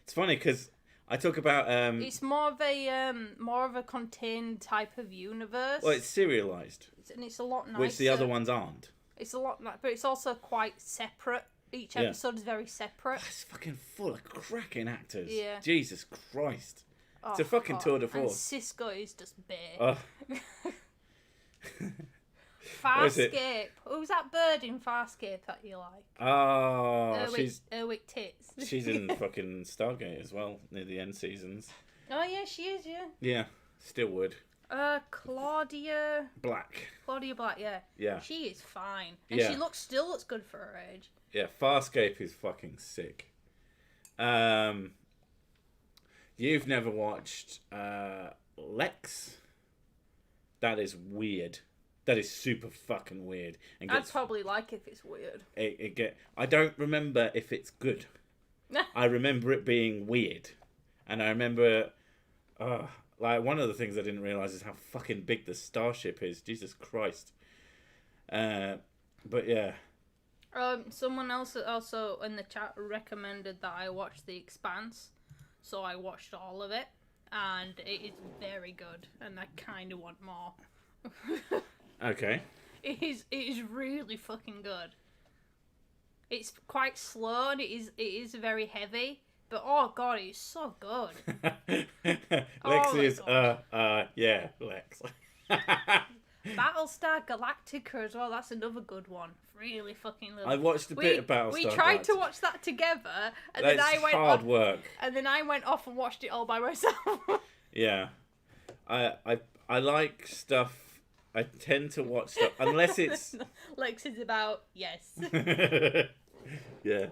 It's funny because I talk about. It's more of a contained type of universe. Well, it's serialized, and it's a lot nicer. Which the other ones aren't. It's a lot, but it's also quite separate. Each episode is very separate. It's fucking full of cracking actors. Yeah. Jesus Christ. It's a fucking tour de force. And Cisco is just bare. Farscape. Who's that bird in Farscape that you like? Oh, Erwick Tits. she's in fucking Stargate as well, near the end seasons. Oh, yeah, she is, yeah. Yeah, still would. Claudia Black, yeah. Yeah. She is fine. And she still looks good for her age. Yeah, Farscape is fucking sick. You've never watched Lex? That is weird. That is super fucking weird. And I'd probably like if it's weird. I don't remember if it's good. I remember it being weird. And I remember... like, one of the things I didn't realise is how fucking big the starship is. Jesus Christ. But yeah. Someone else also in the chat recommended that I watch The Expanse. So I watched all of it. And it is very good. And I kind of want more. Okay. It is really fucking good. It's quite slow and it is very heavy. But oh god, it's so good. Lex is yeah, Lex. Battlestar Galactica as well. That's another good one. Really fucking lovely. I watched a bit of Battlestar. We tried to watch that together, and That's then I went hard off, work. And then I went off and watched it all by myself. Yeah, I like stuff. I tend to watch stuff unless it's Lex is about yes. Yeah.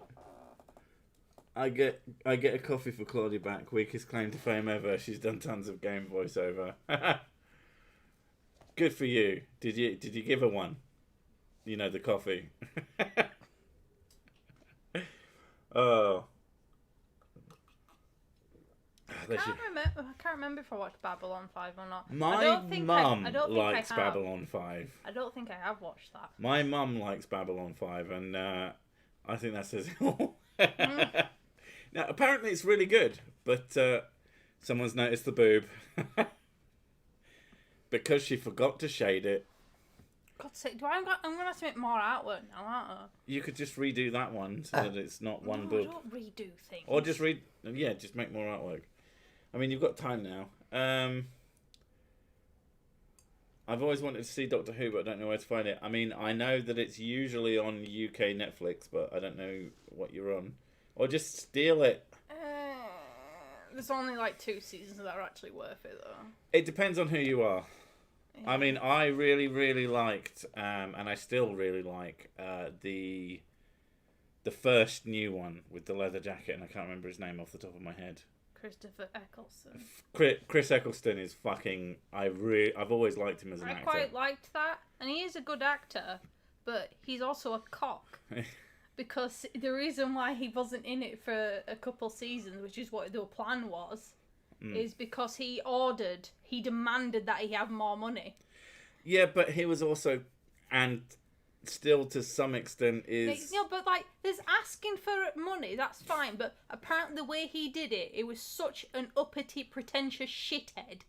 I get a coffee for Claudia back. Weakest claim to fame ever. She's done tons of game voiceover. Good for you. Did you give her one? You know, the coffee. Oh. I can't remember if I watched Babylon 5 or not. My mum likes I Babylon 5. I don't think I have watched that. My mum likes Babylon 5, and I think that says it all. Now, apparently it's really good, but someone's noticed the boob. Because she forgot to shade it. God's sake, I'm going to have to make more artwork now, aren't I? You could just redo that one so that it's not one boob. I don't redo things. Or just just make more artwork. I mean, you've got time now. I've always wanted to see Doctor Who, but I don't know where to find it. I mean, I know that it's usually on UK Netflix, but I don't know what you're on. Or just steal it. There's only like 2 seasons that are actually worth it, though. It depends on who you are. Yeah. I mean, I really, really liked, and I still really like, the first new one with the leather jacket, and I can't remember his name off the top of my head. Christopher Eccleston. Chris Eccleston is fucking... I've always liked him as an actor. I quite liked that, and he is a good actor, but he's also a cock. Because the reason why he wasn't in it for a couple seasons, which is what the plan was, is because he demanded that he have more money. Yeah, but he was also, and still to some extent is... but like, there's asking for money, that's fine, but apparently the way he did it, it was such an uppity, pretentious shithead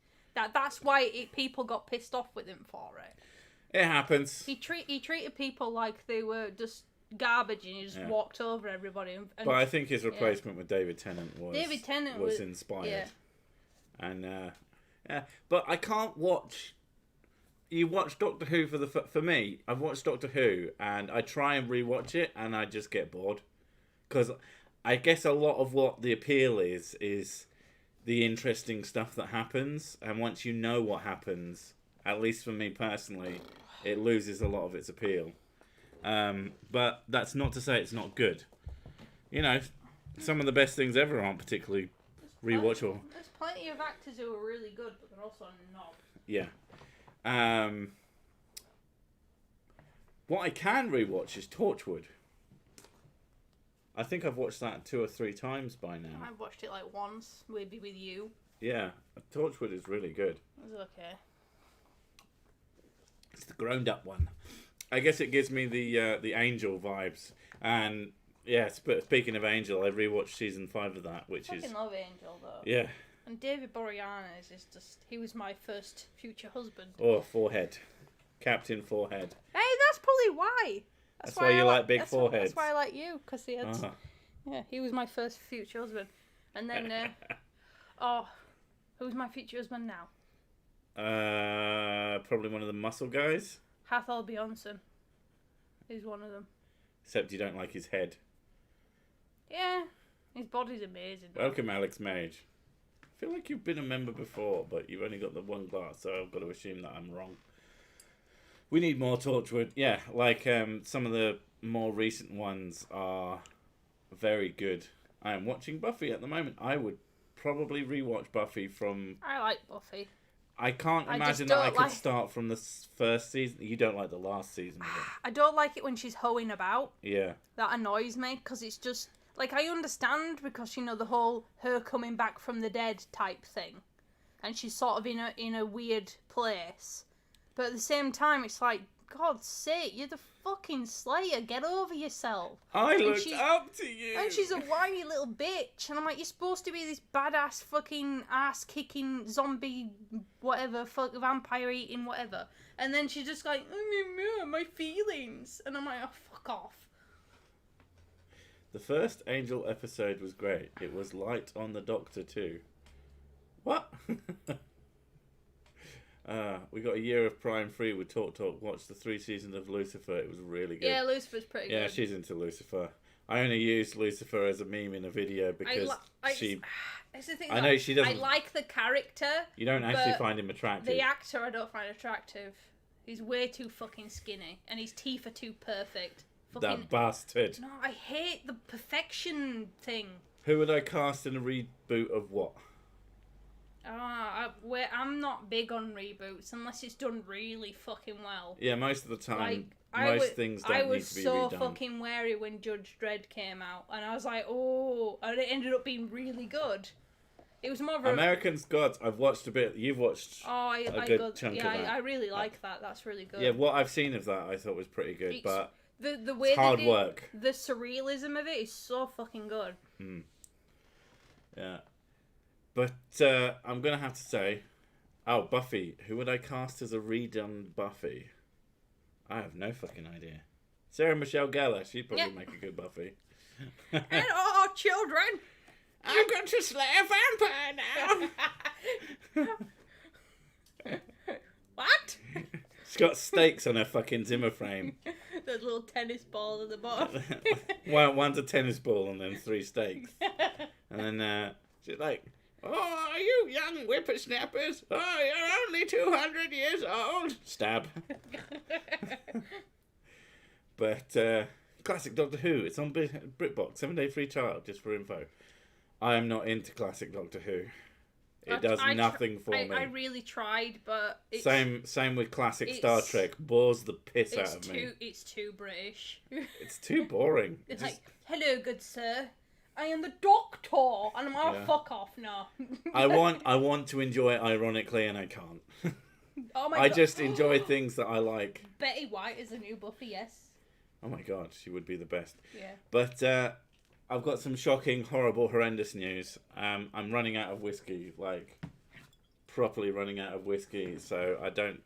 that's why people got pissed off with him for it. It happens. He treated people like they were just garbage, and he just walked over everybody. But I think his replacement with David Tennant was inspired. Yeah. And but I can't watch. You watch Doctor Who for me. I've watched Doctor Who, and I try and rewatch it, and I just get bored, because I guess a lot of what the appeal is the interesting stuff that happens, and once you know what happens, at least for me personally, it loses a lot of its appeal. But that's not to say it's not good. You know, some of the best things ever aren't particularly rewatchable. There's plenty of actors who are really good, but they're also not. Yeah. What I can rewatch is Torchwood. I think I've watched that 2 or 3 times by now. I've watched it like once, maybe with you. Yeah, Torchwood is really good. It's okay. It's the grown-up one. I guess it gives me the Angel vibes, and yeah. Speaking of Angel, I rewatched season 5 of that, which is. I fucking love Angel though. Yeah. And David Boreanaz is just—he was my first future husband. Oh, forehead, Captain Forehead. Hey, that's probably why. That's why you like big foreheads. That's why I like you, because he had. Yeah, he was my first future husband, and then who's my future husband now? Probably one of the muscle guys. Hathor Bjornsson is one of them. Except you don't like his head. Yeah, his body's amazing. Welcome, Alex Mage. I feel like you've been a member before, but you've only got the one glass, so I've got to assume that I'm wrong. We need more Torchwood. Yeah, like some of the more recent ones are very good. I am watching Buffy at the moment. I would probably rewatch Buffy from... I like Buffy. I can't imagine that I could start from the first season. You don't like the last season of it. I don't like it when she's hoeing about. Yeah. That annoys me, because it's just... Like, I understand, because, you know, the whole her coming back from the dead type thing. And she's sort of in a weird place. But at the same time, it's like, God's sake, you're the fucking Slayer. Get over yourself. I looked up to you. And she's a whiny little bitch. And I'm like, you're supposed to be this badass fucking ass-kicking zombie whatever, vampire-eating whatever. And then she's just like, my feelings. And I'm like, oh, fuck off. The first Angel episode was great. It was light on the Doctor too. What? We got a year of Prime free with Talk. Watched the 3 seasons of Lucifer. It was really good. Yeah, Lucifer's pretty good. Yeah, she's into Lucifer. I only used Lucifer as a meme in a video because she... It's the thing, I know she doesn't... I like the character. You don't actually find him attractive. The actor I don't find attractive. He's way too fucking skinny. And his teeth are too perfect. That bastard. No, I hate the perfection thing. Who would I cast in a reboot of what? I'm not big on reboots unless it's done really fucking well. Yeah, most of the time, things don't need to be redone. I was so fucking wary when Judge Dredd came out, and I was like, oh, and it ended up being really good. It was more of American's Gods. I've watched a bit. You've watched a good chunk of that. I really like that. That's really good. Yeah, what I've seen of that I thought was pretty good, but the way it's hard work. The surrealism of it is so fucking good. Mm. Yeah. But I'm going to have to say, Buffy. Who would I cast as a redone Buffy? I have no fucking idea. Sarah Michelle Gellar. She'd probably make a good Buffy. And our children. I'm going to slay a vampire now. What? She's got stakes on her fucking Zimmer frame. Those little tennis balls at the bottom. One's a tennis ball and then 3 stakes. And then she's like... Oh, are you young whippersnappers? Oh, you're only 200 years old. Stab. But, classic Doctor Who. It's on BritBox. 7-day free trial, just for info. I am not into classic Doctor Who. It does nothing for me. I really tried, but... Same with classic Star Trek. Bores the piss out of me. It's too British. It's too boring. It's like, hello, good sir. I am the Doctor, and I'm like, fuck off, no. I want to enjoy it ironically, and I can't. Oh my God. I God. just enjoy things that I like. Betty White is the new Buffy, yes. Oh my God, she would be the best. Yeah. But I've got some shocking, horrible, horrendous news. I'm running out of whiskey, like properly running out of whiskey, so I don't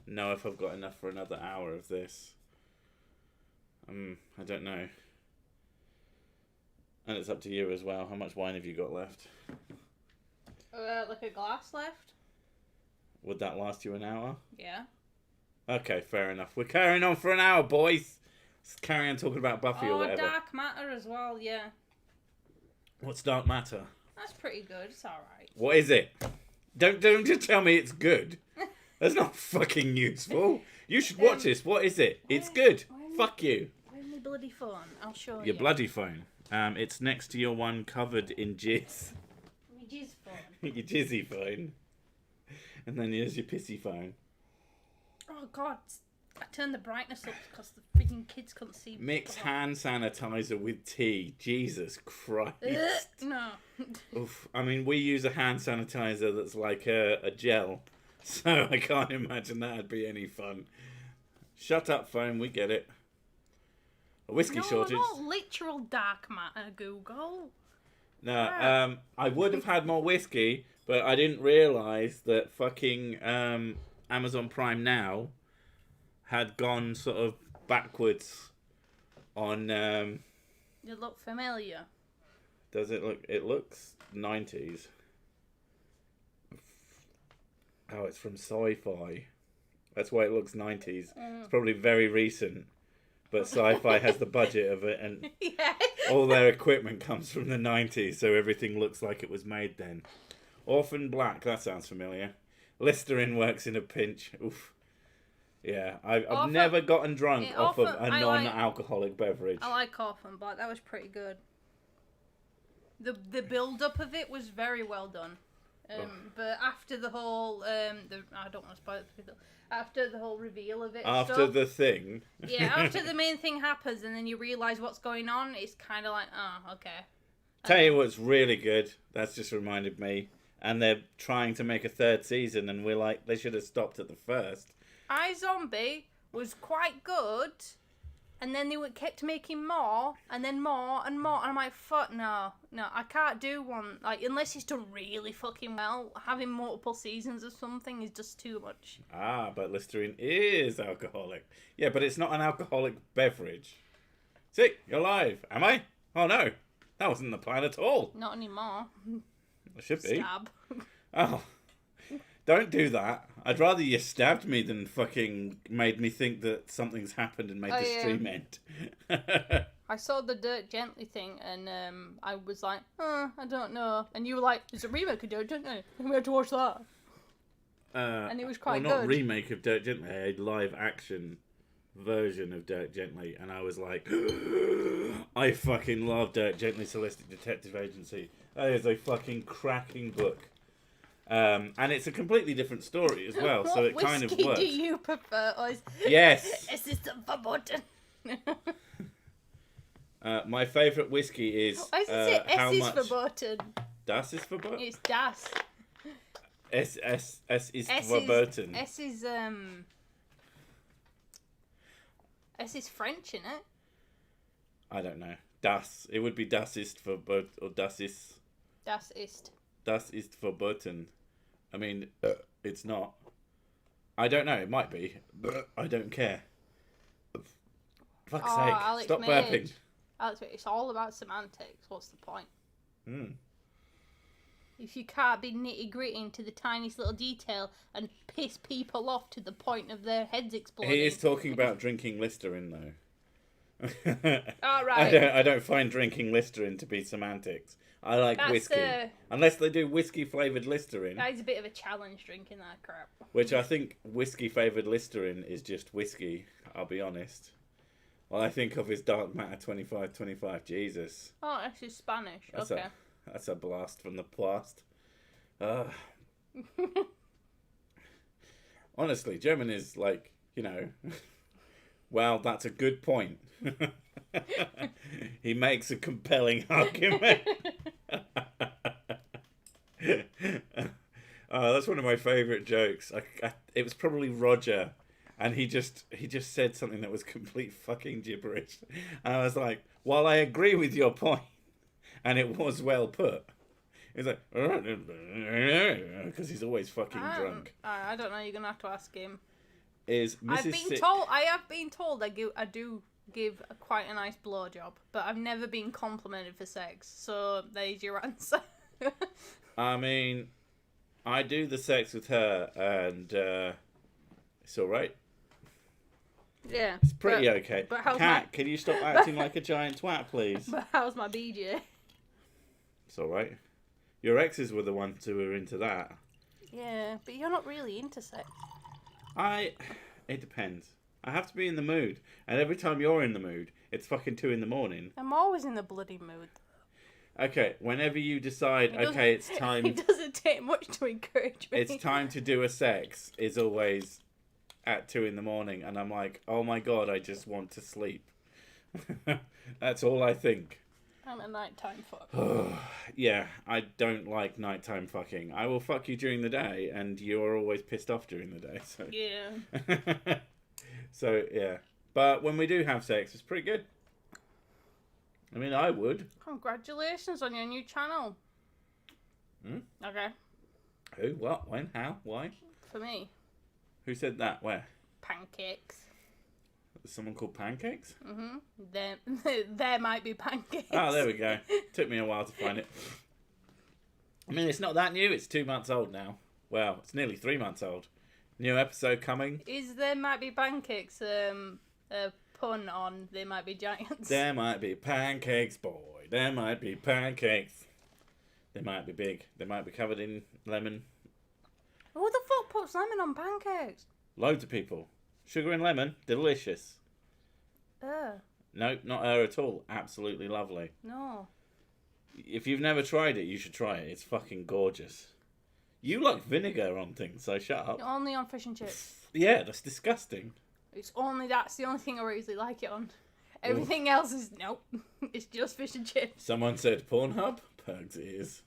know if I've got enough for another hour of this. I don't know. And it's up to you as well. How much wine have you got left? Like a glass left. Would that last you an hour? Yeah. Okay, fair enough. We're carrying on for an hour, boys. Let's carry on talking about Buffy or whatever. Dark Matter as well, yeah. What's Dark Matter? That's pretty good. It's alright. What is it? Don't just tell me it's good. That's not fucking useful. You should watch this. What is it? It's good. Fuck you. Where's my bloody phone? I'll show you. Your bloody phone. It's next to your one covered in jizz. My jizz phone. Your jizzy phone. And then there's your pissy phone. Oh God. I turned the brightness up because the freaking kids couldn't see. Mix hand sanitizer with tea. Jesus Christ. No. Oof. I mean, we use a hand sanitizer that's like a gel. So I can't imagine that'd be any fun. Shut up, phone. We get it. A whiskey shortage. Not literal dark matter, Google. No, I would have had more whiskey, but I didn't realise that fucking Amazon Prime Now had gone sort of backwards on... It look familiar. Does it look... It looks 90s. Oh, it's from Sci-Fi. That's why it looks 90s. It's probably very recent. But sci-fi has the budget of it, and all their equipment comes from the 90s, so everything looks like it was made then. Orphan Black, that sounds familiar. Listerine works in a pinch. Oof. Yeah, I've never gotten drunk off of a non-alcoholic beverage. I like Orphan Black. That was pretty good. The build-up of it was very well done. But after the whole, I don't want to spoil it for people. After the whole reveal of it, the thing. Yeah, after the main thing happens, and then you realise what's going on, it's kind of like, oh, okay. Tell you what's really good. That's just reminded me. And they're trying to make a third season, and we're like, they should have stopped at the first. iZombie was quite good, and then they kept making more, and then more and more, and I'm like, fuck no, I can't do one, like, unless it's done really fucking well. Having multiple seasons of something is just too much. But Listerine is alcoholic. Yeah, but it's not an alcoholic beverage. See, you're live. Am I? Oh no, that wasn't the plan at all. Not anymore. It should be. Stab. Oh. Don't do that. I'd rather you stabbed me than fucking made me think that something's happened and made the stream end. I saw the Dirt Gently thing, and I was like, I don't know. And you were like, there's a remake of Dirt Gently. We had to watch that. And it was quite good. Not remake of Dirt Gently, a live action version of Dirt Gently. And I was like, I fucking love Dirt Gently Holistic Detective Agency. That is a fucking cracking book. And it's a completely different story as well, so it kind of works. What whiskey do you prefer? Yes. Es ist verboten. My favourite whiskey is how much... verboten. Das ist verboten? It's das. Es ist verboten. Es is French, innit? I don't know. Das. It would be das ist verboten, or das ist... Das ist. Das ist verboten. I mean, it's not. I don't know. It might be. But I don't care. Fuck's sake. Alex Stop burping. Alex, it's all about semantics. What's the point? If you can't be nitty-gritty into the tiniest little detail and piss people off to the point of their heads exploding. He is talking about drinking Listerine, though. All right. I don't find drinking Listerine to be semantics. I like whiskey. Unless they do whiskey-flavoured Listerine. That is a bit of a challenge, drinking that crap. Which I think whiskey-flavoured Listerine is just whiskey, I'll be honest. All I think of is Dark Matter 2525. Jesus. Oh, that's just Spanish. Okay. That's a blast from the past. Honestly, German is like, well, that's a good point. He makes a compelling argument. That's one of my favourite jokes. It was probably Roger, and he just said something that was complete fucking gibberish. And I was like, while I agree with your point, and it was well put, he's like, because he's always fucking drunk. I don't know. You're gonna have to ask him. I have been told I do give quite a nice blowjob, but I've never been complimented for sex. So there's your answer. I mean, I do the sex with her, and it's all right. Yeah, it's pretty okay. But how's Cat, can you stop acting like a giant twat, please? But how's my BJ? It's all right. Your exes were the ones who were into that. Yeah, but you're not really into sex. It depends. I have to be in the mood, and every time you're in the mood, it's fucking 2 a.m. I'm always in the bloody mood. Okay, whenever you decide, okay, it's time... It doesn't take much to encourage me. It's time to do a sex, is always at 2 a.m, and I'm like, oh my god, I just want to sleep. That's all I think. I'm a nighttime fuck. Yeah, I don't like nighttime fucking. I will fuck you during the day, and you're always pissed off during the day, so... Yeah. So, yeah. But when we do have sex, it's pretty good. I mean, I would. Congratulations on your new channel. Okay. Who? What? When? How? Why? For me. Who said that? Where? Pancakes. There's someone called Pancakes? There might be pancakes. Oh, there we go. Took me a while to find it. I mean, it's not that new. It's 2 months old now. Well, it's nearly 3 months old. New episode coming. Is There Might Be Pancakes a pun on They Might Be Giants? There might be pancakes, boy. There might be pancakes. They might be big. They might be covered in lemon. Who the fuck puts lemon on pancakes? Loads of people. Sugar and lemon, delicious. No, not her at all. Absolutely lovely. No. If you've never tried it, you should try it. It's fucking gorgeous. You like vinegar on things, so shut up. Only on fish and chips. Yeah, that's disgusting. That's the only thing I really like it on. Everything else is nope. It's just fish and chips. Someone said Pornhub. Perks ears.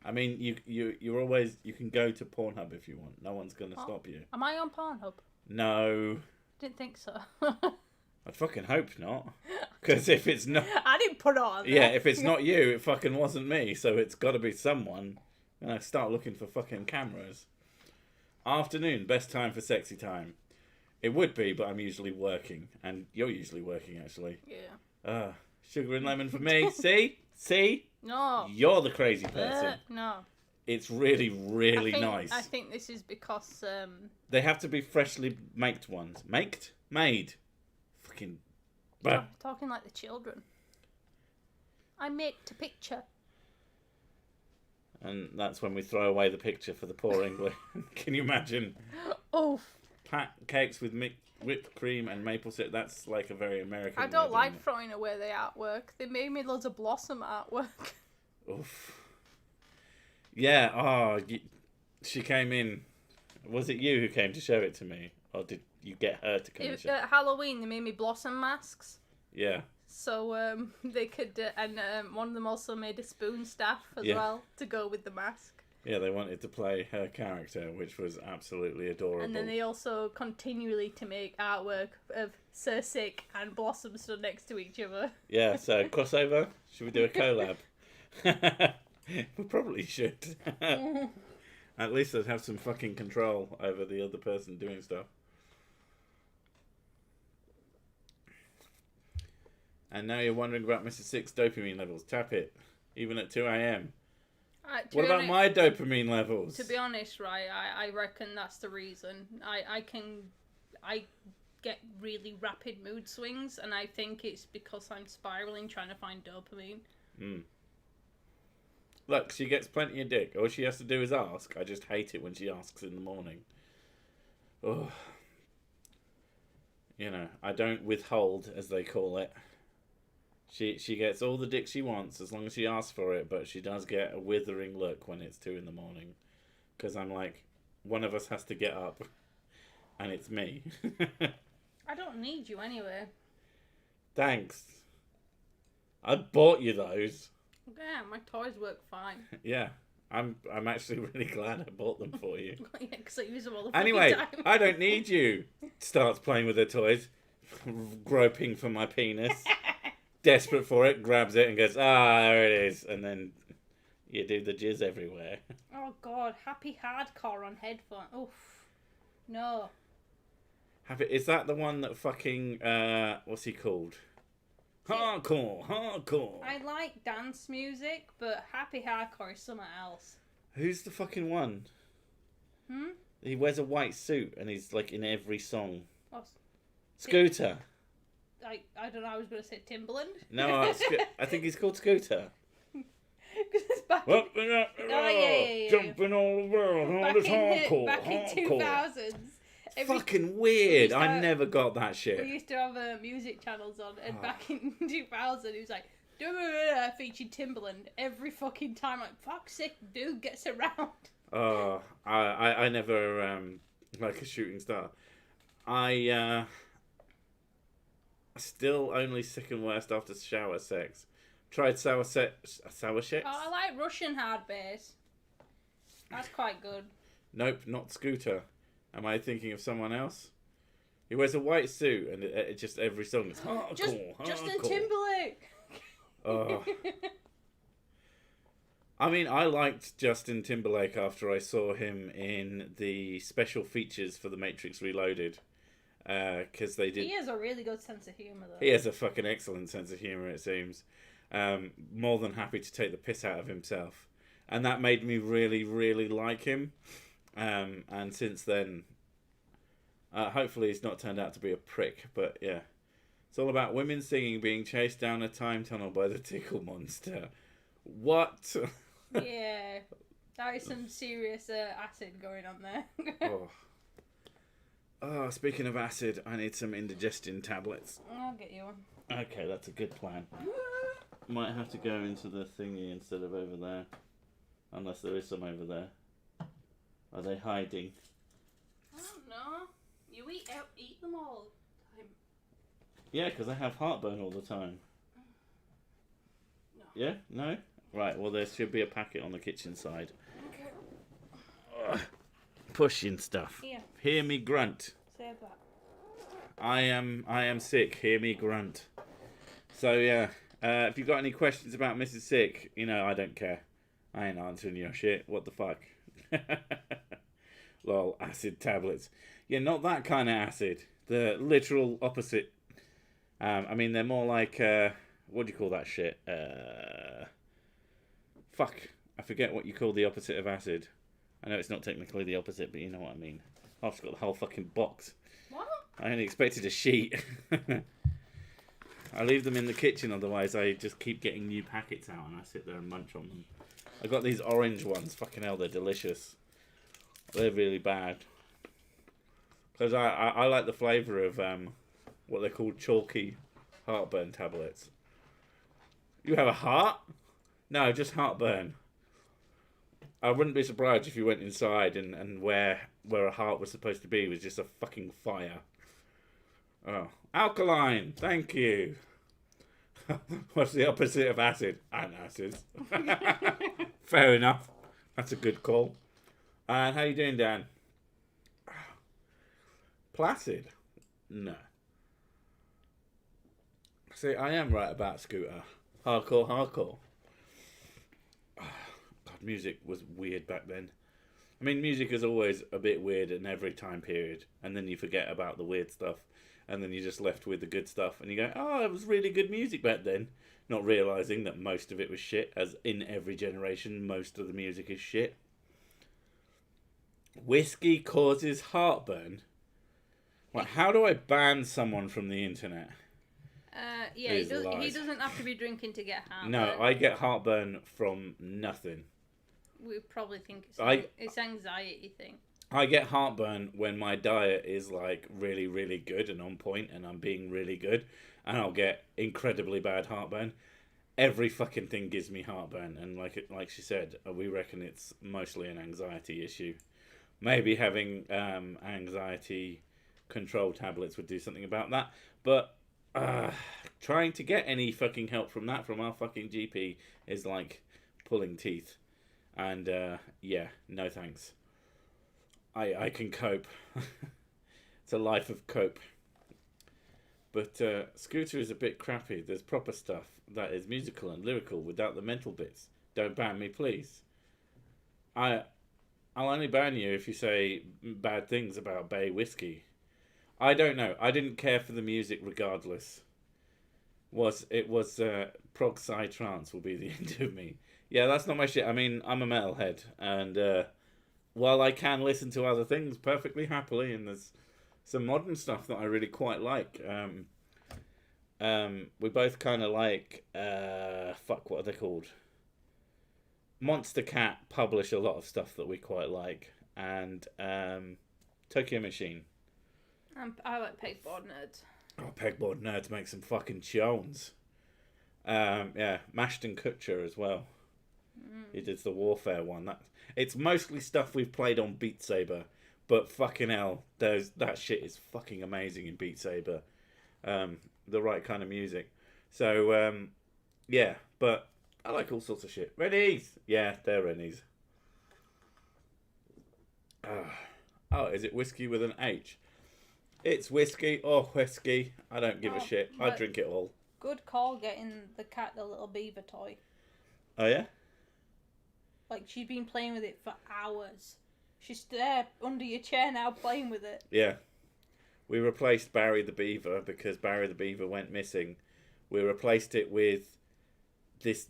I mean, you're always, you can go to Pornhub if you want. No one's gonna stop you. Am I on Pornhub? No. Didn't think so. I'd fucking hope not. Because if it's not, I didn't put it on there. yeah, if it's not you, it fucking wasn't me. So it's got to be someone. And I start looking for fucking cameras. Afternoon, best time for sexy time. It would be, but I'm usually working, and you're usually working actually. Yeah. Sugar and lemon for me. See? No. You're the crazy person. No. It's really, really nice. I think this is because They have to be freshly maked ones. Made. Fucking. talking like the children. I make a picture. And that's when we throw away the picture for the poor English. Can you imagine? Oof. Cakes with whipped cream and maple syrup. That's like a very American. I don't like throwing away the artwork. They made me loads of Blossom artwork. Oof. Yeah. Oh, she came in. Was it you who came to show it to me, or did you get her to come and show? At Halloween, they made me Blossom masks. Yeah. So they could, and one of them also made a spoon staff as well to go with the mask. Yeah, they wanted to play her character, which was absolutely adorable. And then they also continually to make artwork of Sir Sick and Blossom stood next to each other. Yeah, so crossover. Should we do a collab? We probably should. At least I'd have some fucking control over the other person doing stuff. And now you're wondering about Mr. Six dopamine levels. Tap it. Even at 2 a.m. What about my dopamine levels? To be honest, right, I reckon that's the reason. I get really rapid mood swings, and I think it's because I'm spiraling trying to find dopamine. Look, she gets plenty of dick. All she has to do is ask. I just hate it when she asks in the morning. Oh. You know, I don't withhold, as they call it. She gets all the dick she wants as long as she asks for it, but she does get a withering look when it's 2 a.m. Because I'm like, one of us has to get up, and it's me. I don't need you anyway. Thanks. I bought you those. Yeah, my toys work fine. Yeah, I'm actually really glad I bought them for you. Yeah, because I use them all the Anyway, time. I don't need you. Starts playing with her toys, groping for my penis. Desperate for it, grabs it and goes, there it is. And then you do the jizz everywhere. Oh God, Happy Hardcore on headphone. Oof. No. Is that the one that fucking, what's he called? Hardcore. I like dance music, but Happy Hardcore is something else. Who's the fucking one? He wears a white suit and he's like in every song. Scooter. I don't know, I was going to say Timbaland. No, I think he's called Scooter. Because it's back jumping all the world, all this hardcore. Back in 2000s. Fucking weird. I never got that shit. We used to have music channels on, and back in 2000, it was like, featured Timbaland every fucking time. Like, fuck's sake, dude gets around. Oh, I never, like a shooting star. I still only sick and worst after shower sex. Tried sour sex? Oh, I like Russian hard bass. That's quite good. Nope, not Scooter. Am I thinking of someone else? He wears a white suit and it just every song is hardcore. Justin Timberlake. Oh. I mean, I liked Justin Timberlake after I saw him in the special features for The Matrix Reloaded. Because they did. He has a really good sense of humour, though. He has a fucking excellent sense of humour, it seems. More than happy to take the piss out of himself. And that made me really, really like him. And since then, Hopefully he's not turned out to be a prick, but yeah. It's all about women singing being chased down a time tunnel by the tickle monster. What? Yeah, that is some serious acid going on there. Oh, speaking of acid, I need some indigestion tablets. I'll get you one. Okay, that's a good plan. Might have to go into the thingy instead of over there. Unless there is some over there. Are they hiding? I don't know. You eat them all the time. Yeah, because I have heartburn all the time. No. Yeah? No? Right, well there should be a packet on the kitchen side. Okay. Pushing stuff. Yeah. Hear me grunt. Say that. I am sick. Hear me grunt. So yeah, if you've got any questions about Mrs. Sick, I don't care. I ain't answering your shit. What the fuck? Lol, acid tablets. Yeah, not that kind of acid. The literal opposite. They're more like, what do you call that shit? Fuck. I forget what you call the opposite of acid. I know it's not technically the opposite, but you know what I mean. I've just got the whole fucking box. What? I only expected a sheet. I leave them in the kitchen, otherwise I just keep getting new packets out and I sit there and munch on them. I got these orange ones. Fucking hell, they're delicious. They're really bad. Because I like the flavour of what they're called chalky heartburn tablets. You have a heart? No, just heartburn. I wouldn't be surprised if you went inside and where a heart was supposed to be was just a fucking fire. Oh, alkaline. Thank you. What's the opposite of acid? Antacids. Fair enough. That's a good call. And how you doing, Dan? Placid? No. See, I am right about Scooter. Hardcore. God, music was weird back then. I mean, music is always a bit weird in every time period. And then you forget about the weird stuff. And then you're just left with the good stuff. And you go, oh, it was really good music back then. Not realising that most of it was shit. As in every generation, most of the music is shit. Whiskey causes heartburn? Well, how do I ban someone from the internet? Yeah, he doesn't have to be drinking to get heartburn. No, I get heartburn from nothing. We probably think it's anxiety thing. I get heartburn when my diet is like really, really good and on point and I'm being really good, and I'll get incredibly bad heartburn. Every fucking thing gives me heartburn, and like she said, we reckon it's mostly an anxiety issue. Maybe having anxiety control tablets would do something about that, but trying to get any fucking help from our fucking GP is like pulling teeth, and yeah, no thanks. I can cope. It's a life of cope. But Scooter is a bit crappy. There's proper stuff that is musical and lyrical without the mental bits. Don't ban me, please. I'll only ban you if you say bad things about Bay whiskey. I don't know. I didn't care for the music regardless. It was prog psy trance will be the end of me. Yeah, that's not my shit. I mean, I'm a metalhead, and while I can listen to other things perfectly happily, and there's some modern stuff that I really quite like. We both kind of like what are they called? Monster Cat publish a lot of stuff that we quite like, and Tokyo Machine. I like Pegboard Nerds. Oh, Pegboard Nerds make some fucking tunes. Yeah, Mashton Kutcher as well. He did the Warfare one. It's mostly stuff we've played on Beat Saber, but fucking hell, that shit is fucking amazing in Beat Saber. The right kind of music. So, yeah, but I like all sorts of shit. Rennies! Yeah, they're Rennies. Oh, is it whiskey with an H? It's whiskey or whiskey. I don't give a shit. I drink it all. Good call getting the cat the little beaver toy. Oh, yeah? Like, she's been playing with it for hours. She's there under your chair now playing with it. Yeah. We replaced Barry the Beaver because Barry the Beaver went missing. We replaced it with this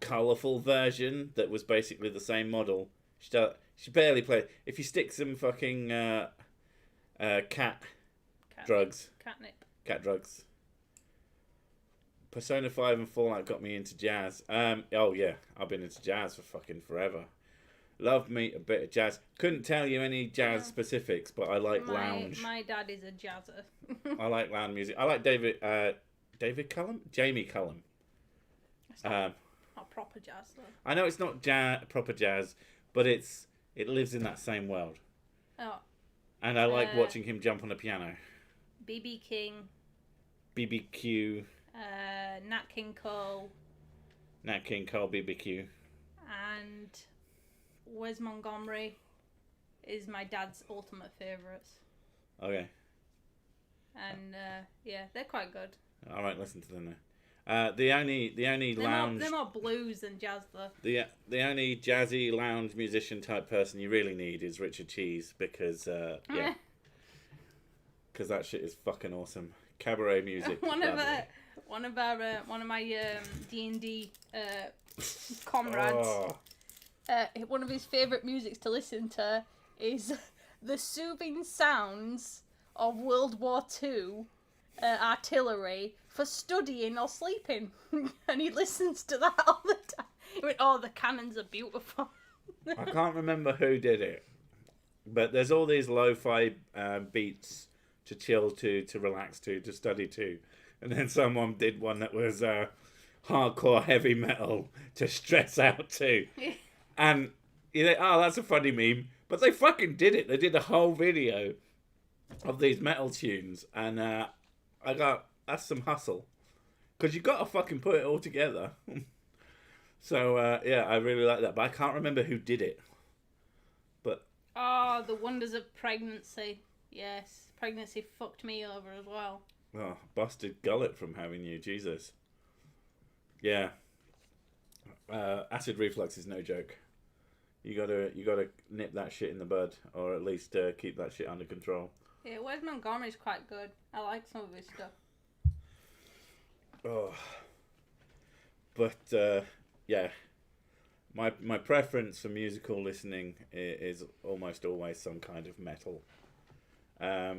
colourful version that was basically the same model. She barely played. If you stick some fucking Cat drugs. Catnip. Cat drugs. Persona 5 and Fallout got me into jazz. Oh yeah, I've been into jazz for fucking forever. Love me a bit of jazz. Couldn't tell you any jazz specifics, but I like lounge. My dad is a jazzer. I like lounge music. I like David Cullum? Jamie Cullum. It's not proper jazz though. I know it's not proper jazz, but it lives in that same world. Oh. And I like watching him jump on a piano. B.B. King. BBQ. Nat King Cole. Nat King Cole, BBQ. And Wes Montgomery is my dad's ultimate favourites. Okay. And yeah, they're quite good. All right, listen to them now. The only lounge. They're more blues than jazz though. The only jazzy lounge musician type person you really need is Richard Cheese because yeah, because that shit is fucking awesome. Cabaret music. One of my D&D comrades. Oh. One of his favourite musics to listen to is the soothing sounds of World War II artillery for studying or sleeping. And he listens to that all the time. He went, oh, the cannons are beautiful. I can't remember who did it, but there's all these lo-fi beats to chill to relax to study to. And then someone did one that was hardcore heavy metal to stress out to. And you think, oh, that's a funny meme. But they fucking did it. They did a whole video of these metal tunes. And I got, that's some hustle. Because you got to fucking put it all together. So, yeah, I really like that. But I can't remember who did it. But oh, the wonders of pregnancy. Yes, pregnancy fucked me over as well. Oh, busted gullet from having you. Jesus. Yeah. Acid reflux is no joke. You gotta nip that shit in the bud, or at least keep that shit under control. Yeah, Wes Montgomery's quite good. I like some of his stuff. Oh, but yeah, my preference for musical listening is almost always some kind of metal. Yeah,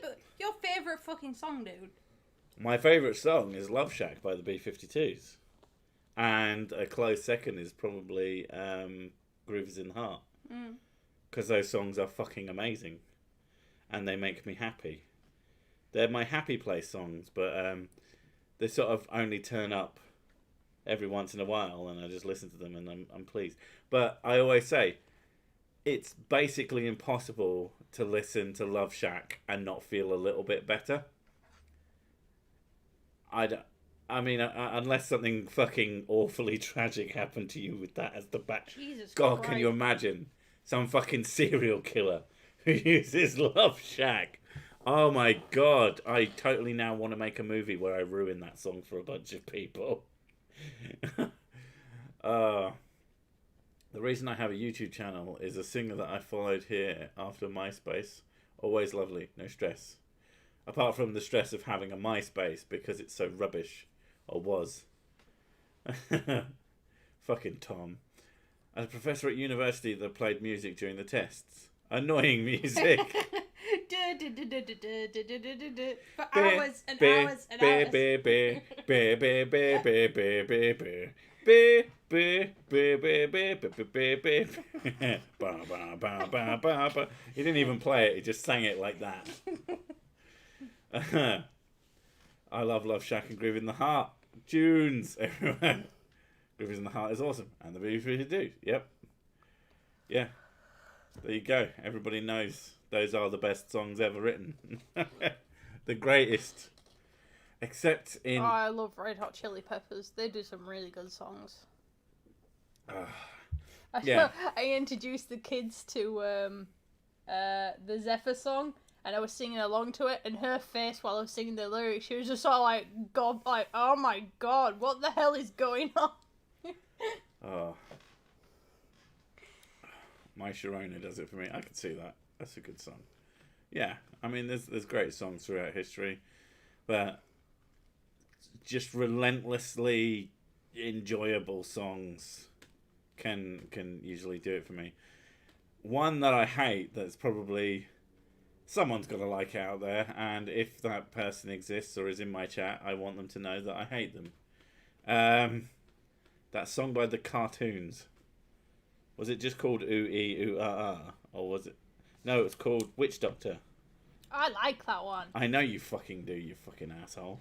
but your favourite fucking song, dude? My favourite song is Love Shack by the B-52s. And a close second is probably Grooves in the Heart. Because those songs are fucking amazing. And they make me happy. They're my happy place songs, but they sort of only turn up every once in a while and I just listen to them and I'm pleased. But I always say, it's basically impossible to listen to Love Shack and not feel a little bit better. I mean, unless something fucking awfully tragic happened to you with that as the back. Jesus God, Christ. Can you imagine some fucking serial killer who uses Love Shack? Oh my God, I totally now want to make a movie where I ruin that song for a bunch of people. The reason I have a YouTube channel is a singer that I followed here after MySpace. Always lovely, no stress. Apart from the stress of having a MySpace because it's so rubbish. Or was. Fucking Tom. As a professor at university that played music during the tests. Annoying music. For hours and hours and hours. He didn't even play it, he just sang it like that. I love Shack and Groove in the Heart. Tunes, everyone. Groove in the Heart is awesome. And the Beautiful Do. Yep. Yeah. There you go. Everybody knows those are the best songs ever written. The greatest. Except in... Oh, I love Red Hot Chili Peppers. They do some really good songs. Yeah. I introduced the kids to the Zephyr song, and I was singing along to it, and her face while I was singing the lyrics, she was just all like, God, like, oh my God, what the hell is going on? Oh. My Sharona does it for me. I can see that. That's a good song. Yeah, I mean, there's great songs throughout history, but just relentlessly enjoyable songs can usually do it for me. One that I hate that's probably someone's got to like it out there, and if that person exists or is in my chat, I want them to know that I hate them. That song by the Cartoons. Was it just called Ooh Ee Ooh Ah Ah? Or was it... No, it's called Witch Doctor. I like that one. I know you fucking do, you fucking asshole.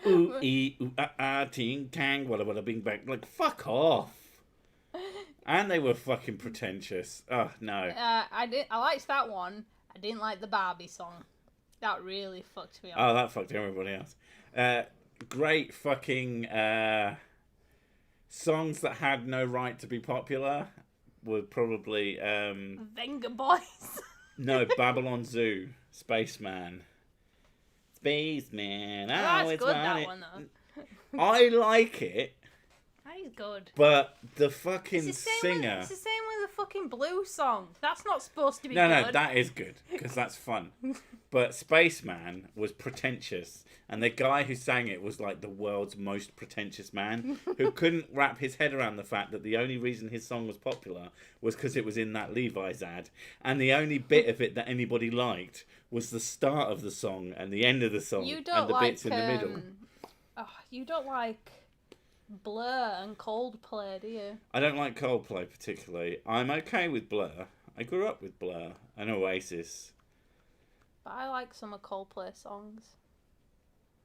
Ooh Ee Ooh Ah Ah, ting tang, walla walla bing bang. Like, fuck off. And they were fucking pretentious. Oh, no. I liked that one. I didn't like the Barbie song. That really fucked me up. Oh, that fucked everybody else. Great fucking songs that had no right to be popular were probably... Venga Boys. No, Babylon Zoo. Spaceman. Spaceman. Oh, That's it's good, that one, though. I like it. That is good. But the fucking singer... It's the same with the fucking Blue song. That's not supposed to be No, good. no, that is good, because that's fun. But Spaceman was pretentious, and the guy who sang it was like the world's most pretentious man, who couldn't wrap his head around the fact that the only reason his song was popular was because it was in that Levi's ad, and the only bit of it that anybody liked was the start of the song and the end of the song, and the bits in the middle. You don't like Blur and Coldplay, do you? I don't like Coldplay particularly. I'm okay with Blur. I grew up with Blur and Oasis. But I like some of Coldplay songs.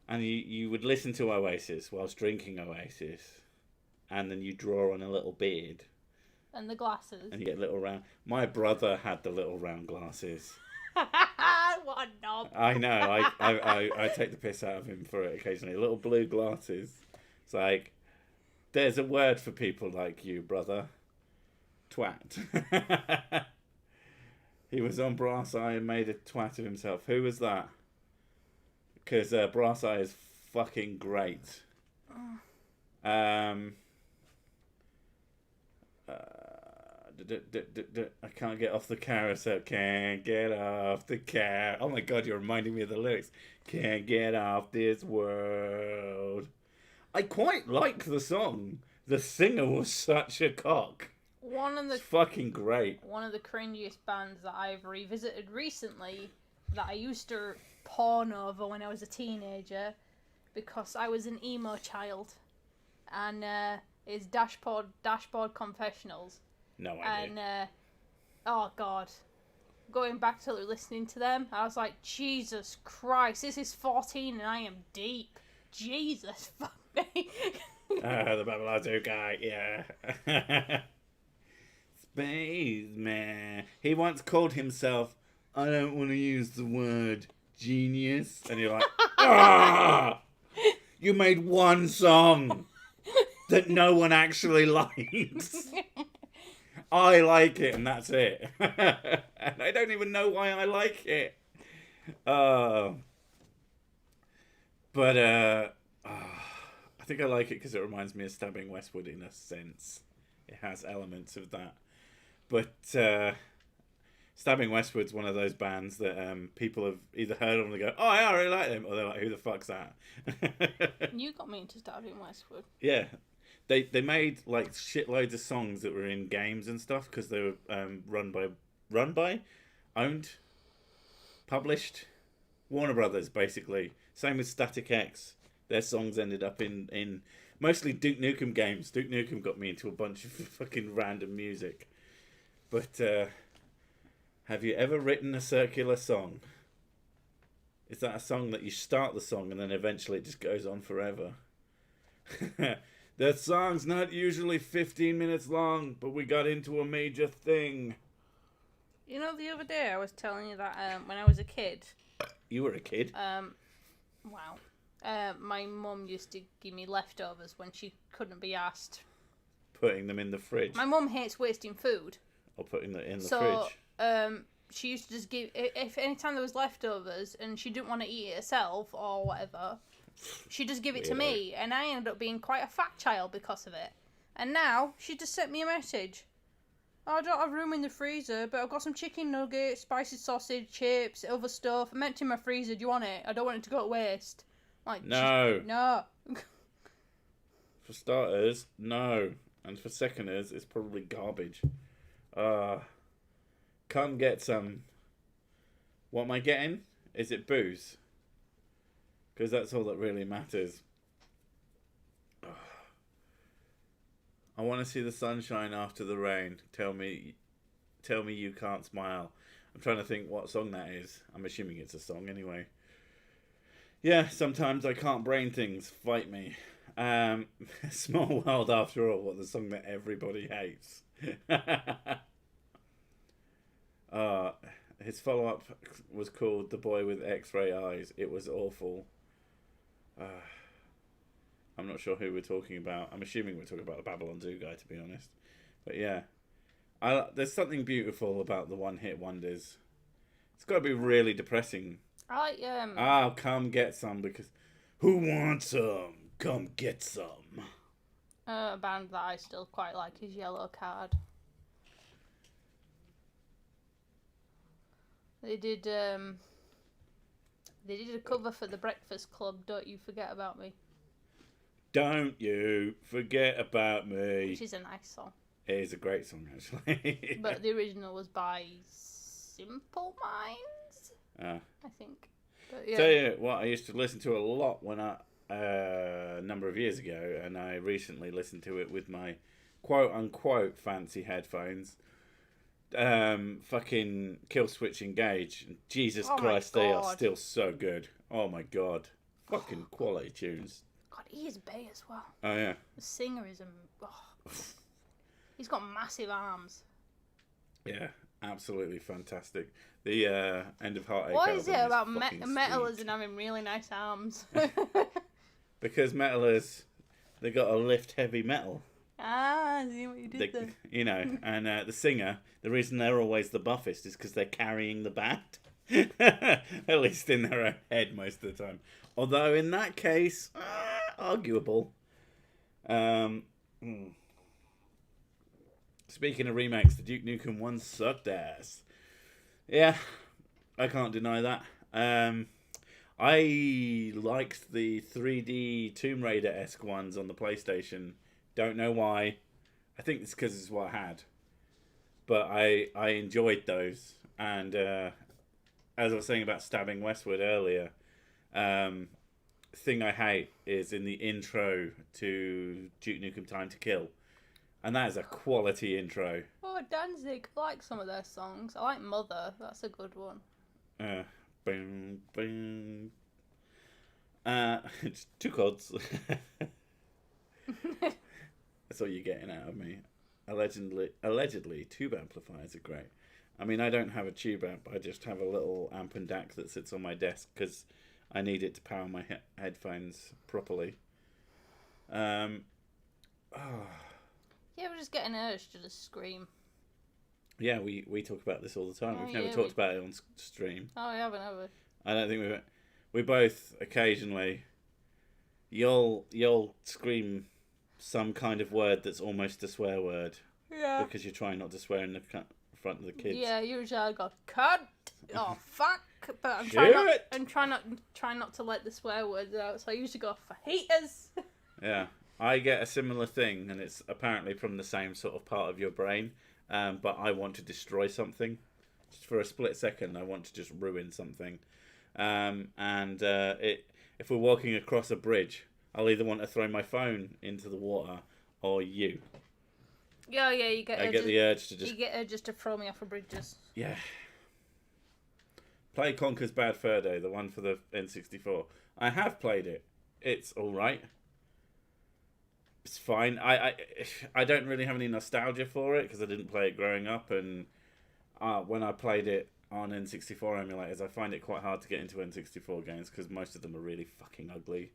And you would listen to Oasis whilst drinking Oasis. And then you draw on a little beard. And the glasses. And you get little round... My brother had the little round glasses. What a knob. I know. I take the piss out of him for it occasionally. Little blue glasses. It's like... There's a word for people like you, brother. Twat. He was on Brass Eye and made a twat of himself. Who was that? Because Brass Eye is fucking great. I can't get off the carousel. Can't get off the car. Oh my god, you're reminding me of the lyrics. Can't get off this world. I quite like the song. The singer was such a cock. It's fucking great. One of the cringiest bands that I've revisited recently that I used to porn over when I was a teenager because I was an emo child, and is Dashboard Confessionals. No idea. And oh god, going back to listening to them, I was like, Jesus Christ, this is 14 and I am deep. Jesus fuck me. The Babylon 2 guy, yeah. Spaceman. He once called himself, I don't want to use the word genius. And you're like, ah! You made one song that no one actually likes. I like it, and that's it. And I don't even know why I like it. But I think I like it because it reminds me of Stabbing Westwood in a sense. It has elements of that. But Stabbing Westwood's one of those bands that people have either heard of and they go, oh, yeah, I really like them, or they're like, who the fuck's that? You got me into Stabbing Westwood. Yeah. They made like shitloads of songs that were in games and stuff because they were owned, published, Warner Brothers basically. Same with Static X. Their songs ended up in mostly Duke Nukem games. Duke Nukem got me into a bunch of fucking random music. But have you ever written a circular song? Is that a song that you start the song and then eventually it just goes on forever? That song's not usually 15 minutes long, but we got into a major thing. You know, the other day I was telling you that when I was a kid. You were a kid? Wow. My mum used to give me leftovers when she couldn't be asked. Putting them in the fridge? My mum hates wasting food. Or putting it in the fridge? She used to just give... If any time there was leftovers and she didn't want to eat it herself or whatever... She'd just give it to me, and I ended up being quite a fat child because of it. And now, she just sent me a message. Oh, I don't have room in the freezer, but I've got some chicken nuggets, spicy sausage, chips, other stuff. I'm emptying my freezer. Do you want it? I don't want it to go to waste. Like, no. No. For starters, no. And for seconders, it's probably garbage. Come get some. What am I getting? Is it booze? Because that's all that really matters. I want to see the sunshine after the rain. Tell me you can't smile. I'm trying to think what song that is. I'm assuming it's a song anyway. Yeah, sometimes I can't brain things. Fight me. Small World After All. What, the song that everybody hates. His follow-up was called The Boy with X-Ray Eyes. It was awful. I'm not sure who we're talking about. I'm assuming we're talking about the Babylon Zoo guy, to be honest. But yeah. There's something beautiful about the one-hit wonders. It's got to be really depressing. Oh, come get some, because who wants some? Come get some. A band that I still quite like is Yellow Card. They did a cover for the Breakfast Club, Don't You Forget About Me. Don't you forget about me. Which is a nice song. It is a great song, actually. But the original was by Simple Minds, I think. But, yeah. Tell you what, I used to listen to a lot when a number of years ago, and I recently listened to it with my quote-unquote fancy headphones. Fucking Kill Switch Engage. Jesus Christ, they are still so good. Oh my god. Fucking quality tunes. God, he is bay as well. Oh yeah. The singer is he's got massive arms. Yeah, absolutely fantastic. The End of Heartache. What is it about metalers and having really nice arms? Because metalers, they got to lift heavy metal. Ah, I see what you did there. You know, and the singer, the reason they're always the buffest is because they're carrying the band. At least in their own head most of the time. Although in that case, arguable. Speaking of remakes, the Duke Nukem one sucked ass. Yeah, I can't deny that. I liked the 3D Tomb Raider-esque ones on the PlayStation. Don't know why. I think it's because it's what I had. But I enjoyed those. And as I was saying about Stabbing Westward earlier, thing I hate is in the intro to Duke Nukem Time to Kill. And that is a quality intro. Oh, Danzig. I like some of their songs. I like Mother. That's a good one. Boom, boom. It's two chords. That's all you're getting out of me. Allegedly, tube amplifiers are great. I mean, I don't have a tube amp. I just have a little amp and DAC that sits on my desk because I need it to power my headphones properly. Yeah, we're just getting an urge to just scream. Yeah, we talk about this all the time. Oh, We've never talked about it on stream. Oh, we haven't, have we? I don't think we both occasionally. You'll scream some kind of word that's almost a swear word. Yeah. Because you're trying not to swear in the front of the kids. Yeah, usually I go cunt. Oh fuck! But I'm trying not to let the swear words out. So I usually go fajitas. Yeah, I get a similar thing, and it's apparently from the same sort of part of your brain. But I want to destroy something. Just for a split second, I want to just ruin something. If we're walking across a bridge, I'll either want to throw my phone into the water or you. Yeah, you get. I get the urge to just. You get urges to throw me off of bridges. Yeah. Play Conker's Bad Fur Day, the one for the N64. I have played it. It's all right. It's fine. I don't really have any nostalgia for it because I didn't play it growing up, and when I played it on N64 emulators, I find it quite hard to get into N64 games because most of them are really fucking ugly.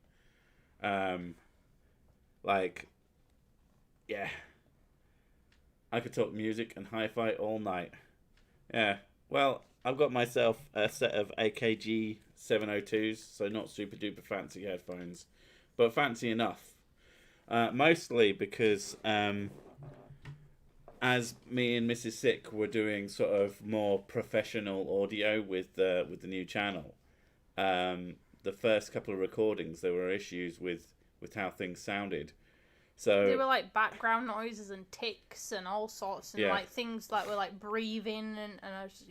Yeah. I could talk music and hi-fi all night. Yeah. Well, I've got myself a set of AKG 702s, so not super duper fancy headphones, but fancy enough. Mostly because as me and Mrs. Sick were doing sort of more professional audio with the new channel, the first couple of recordings there were issues with how things sounded. So there were like background noises and ticks and all sorts and like things like were like breathing and I was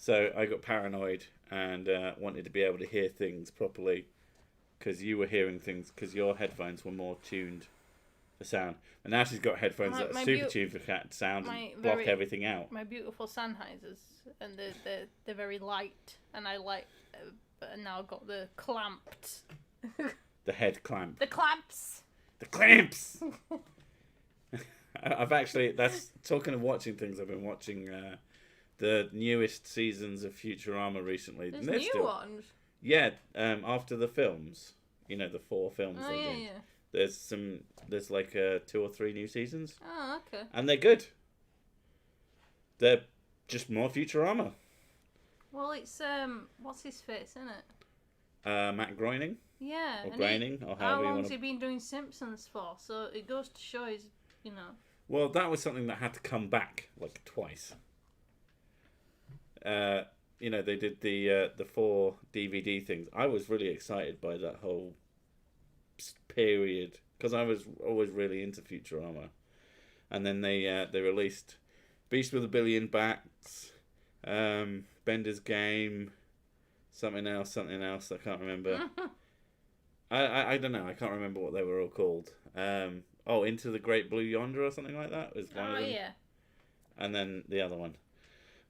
So I got paranoid and wanted to be able to hear things properly, because you were hearing things because your headphones were more tuned for sound. And now she's got headphones that are super tuned for sound and block everything out. My beautiful Sennheisers, and they're very light, and I like, but now I've got the clamped. The head clamp. The clamps. The clamps. I've actually, that's talking of watching things. I've been watching the newest seasons of Futurama recently. There's new ones. Yeah, after the films, the 4 films. Oh yeah. There's like 2 or 3 new seasons. Oh, okay. And they're good. They're just more Futurama. Well, it's what's his face, isn't it? Matt Groening. Yeah. Or Groening, or how long's he been doing Simpsons for? So it goes to show he's, Well, that was something that had to come back like twice. They did the 4 DVD things. I was really excited by that whole period because I was always really into Futurama, and then they released Beast with a Billion Backs, Bender's Game, something else. I can't remember. I don't know. I can't remember what they were all called. Into the Great Blue Yonder or something like that was one of them. Yeah. And then the other one.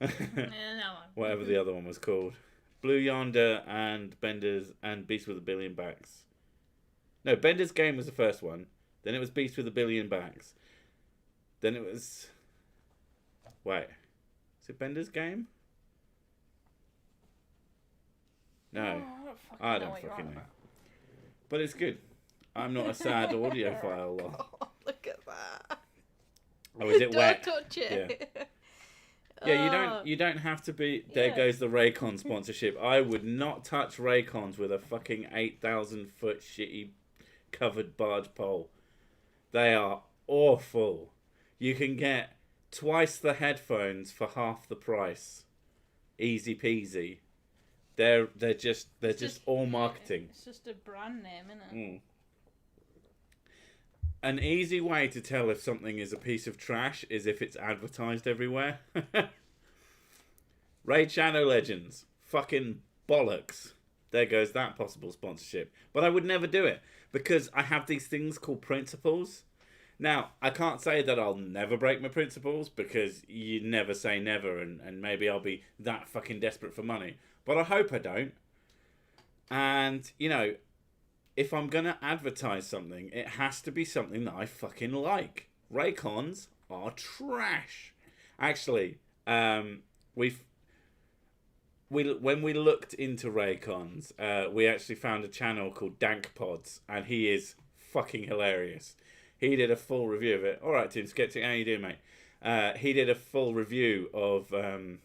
Yeah, that one. Whatever the other one was called. Blue Yonder and Bender's and Beast with a Billion Backs. No, Bender's Game was the first one. Then it was Beast with a Billion Backs. Then it was... Wait. Is it Bender's Game? No. I don't fucking know. But it's good. I'm not a sad audiophile. Oh, look at that. Oh, is it wet? Don't touch it. Yeah, you don't have to be... There goes the Raycon sponsorship. I would not touch Raycons with a fucking 8,000 foot shitty covered barge pole. They are awful. You can get twice the headphones for half the price. Easy peasy. They're just all marketing. It's just a brand name, isn't it? Mm. An easy way to tell if something is a piece of trash is if it's advertised everywhere. Raid Shadow Legends. Fucking bollocks. There goes that possible sponsorship. But I would never do it because I have these things called principles. Now, I can't say that I'll never break my principles because you never say never, and maybe I'll be that fucking desperate for money. But I hope I don't. And, if I'm going to advertise something, it has to be something that I fucking like. Raycons are trash. Actually, when we looked into Raycons, we actually found a channel called Dank Pods, and he is fucking hilarious. He did a full review of it. All right, Tim Skeptic, how you doing, mate? He did a full review of the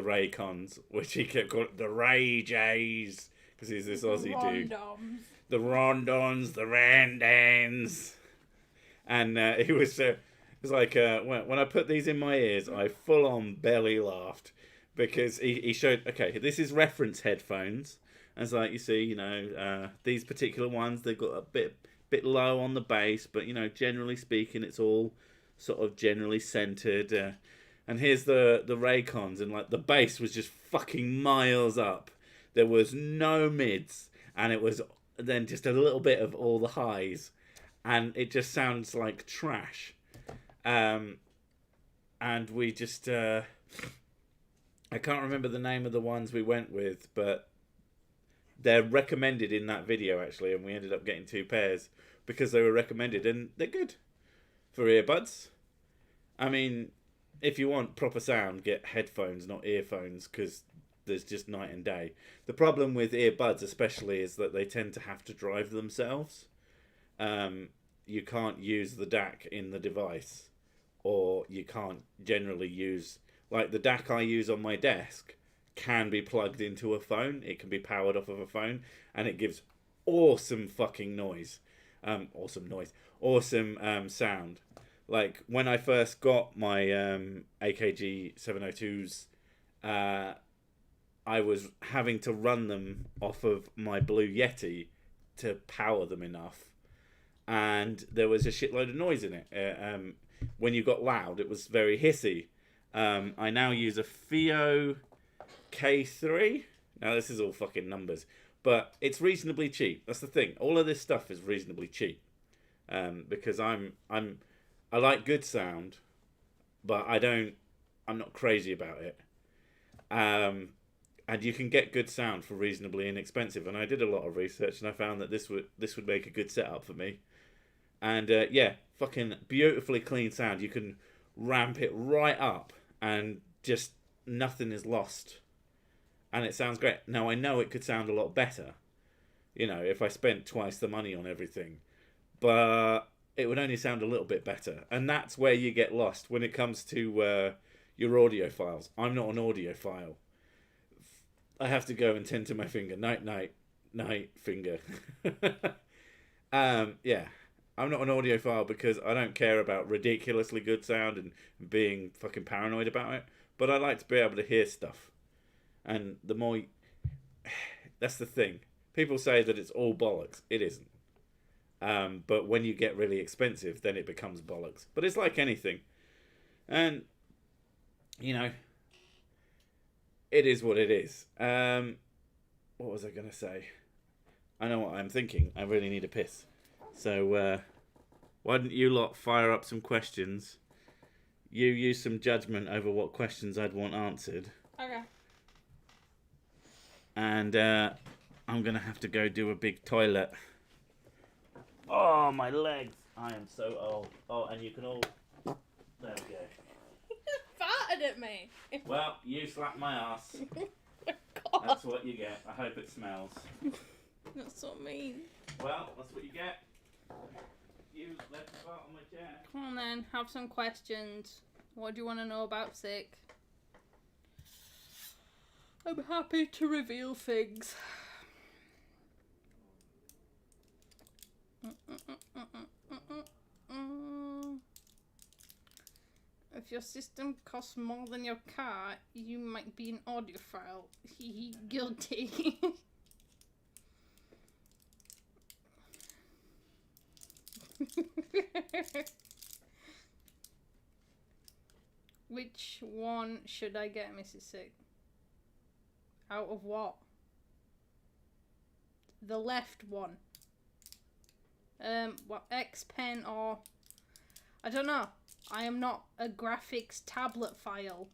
Raycons, which he kept calling the Ray Jays, because he's this Aussie dude. The Rondons, the Randans. And it was like, when I put these in my ears, I full on belly laughed. Because he showed, okay, this is reference headphones. And it's like, you see, these particular ones, they've got a bit low on the bass. But, generally speaking, it's all sort of generally centered. And here's the Raycons. And, like, the bass was just fucking miles up. There was no mids. And it was... then just a little bit of all the highs, and it just sounds like trash. And we just I can't remember the name of the ones we went with, but they're recommended in that video actually, and we ended up getting 2 pairs because they were recommended, and they're good for earbuds. I mean, if you want proper sound, get headphones, not earphones, because there's just night and day. The problem with earbuds especially is that they tend to have to drive themselves. You can't use the DAC in the device, or you can't generally use... Like the DAC I use on my desk can be plugged into a phone. It can be powered off of a phone, and it gives awesome fucking noise. Awesome sound. Like when I first got my AKG 702s, I was having to run them off of my Blue Yeti to power them enough. And there was a shitload of noise in it. When you got loud, it was very hissy. I now use a Fio K3. Now this is all fucking numbers, but it's reasonably cheap. That's the thing. All of this stuff is reasonably cheap, because I like good sound, but I'm not crazy about it. And you can get good sound for reasonably inexpensive. And I did a lot of research, and I found that this would make a good setup for me. And yeah, fucking beautifully clean sound. You can ramp it right up, and just nothing is lost. And it sounds great. Now, I know it could sound a lot better, if I spent twice the money on everything. But it would only sound a little bit better. And that's where you get lost when it comes to your audio files. I'm not an audiophile. I have to go and tend to my finger. Night, finger. Yeah. I'm not an audiophile because I don't care about ridiculously good sound and being fucking paranoid about it. But I like to be able to hear stuff. And the more... That's the thing. People say that it's all bollocks. It isn't. But when you get really expensive, then it becomes bollocks. But it's like anything. And, it is what it is. What was I going to say? I know what I'm thinking. I really need a piss. So, why don't you lot fire up some questions? You use some judgment over what questions I'd want answered. Okay. And I'm going to have to go do a big toilet. Oh, my legs. I am so old. Oh, and you can all... There we go. You just farted at me. Well, you slapped my ass. God. That's what you get. I hope it smells. That's so mean. Well, that's what you get. You left the fart on my chair. Come on then, have some questions. What do you want to know about Sick? I'm happy to reveal things. If your system costs more than your car, you might be an audiophile. Guilty. Which one should I get, Mrs. Sick? Out of what? The left one. What, X Pen or... I don't know. I am not a graphics tablet file.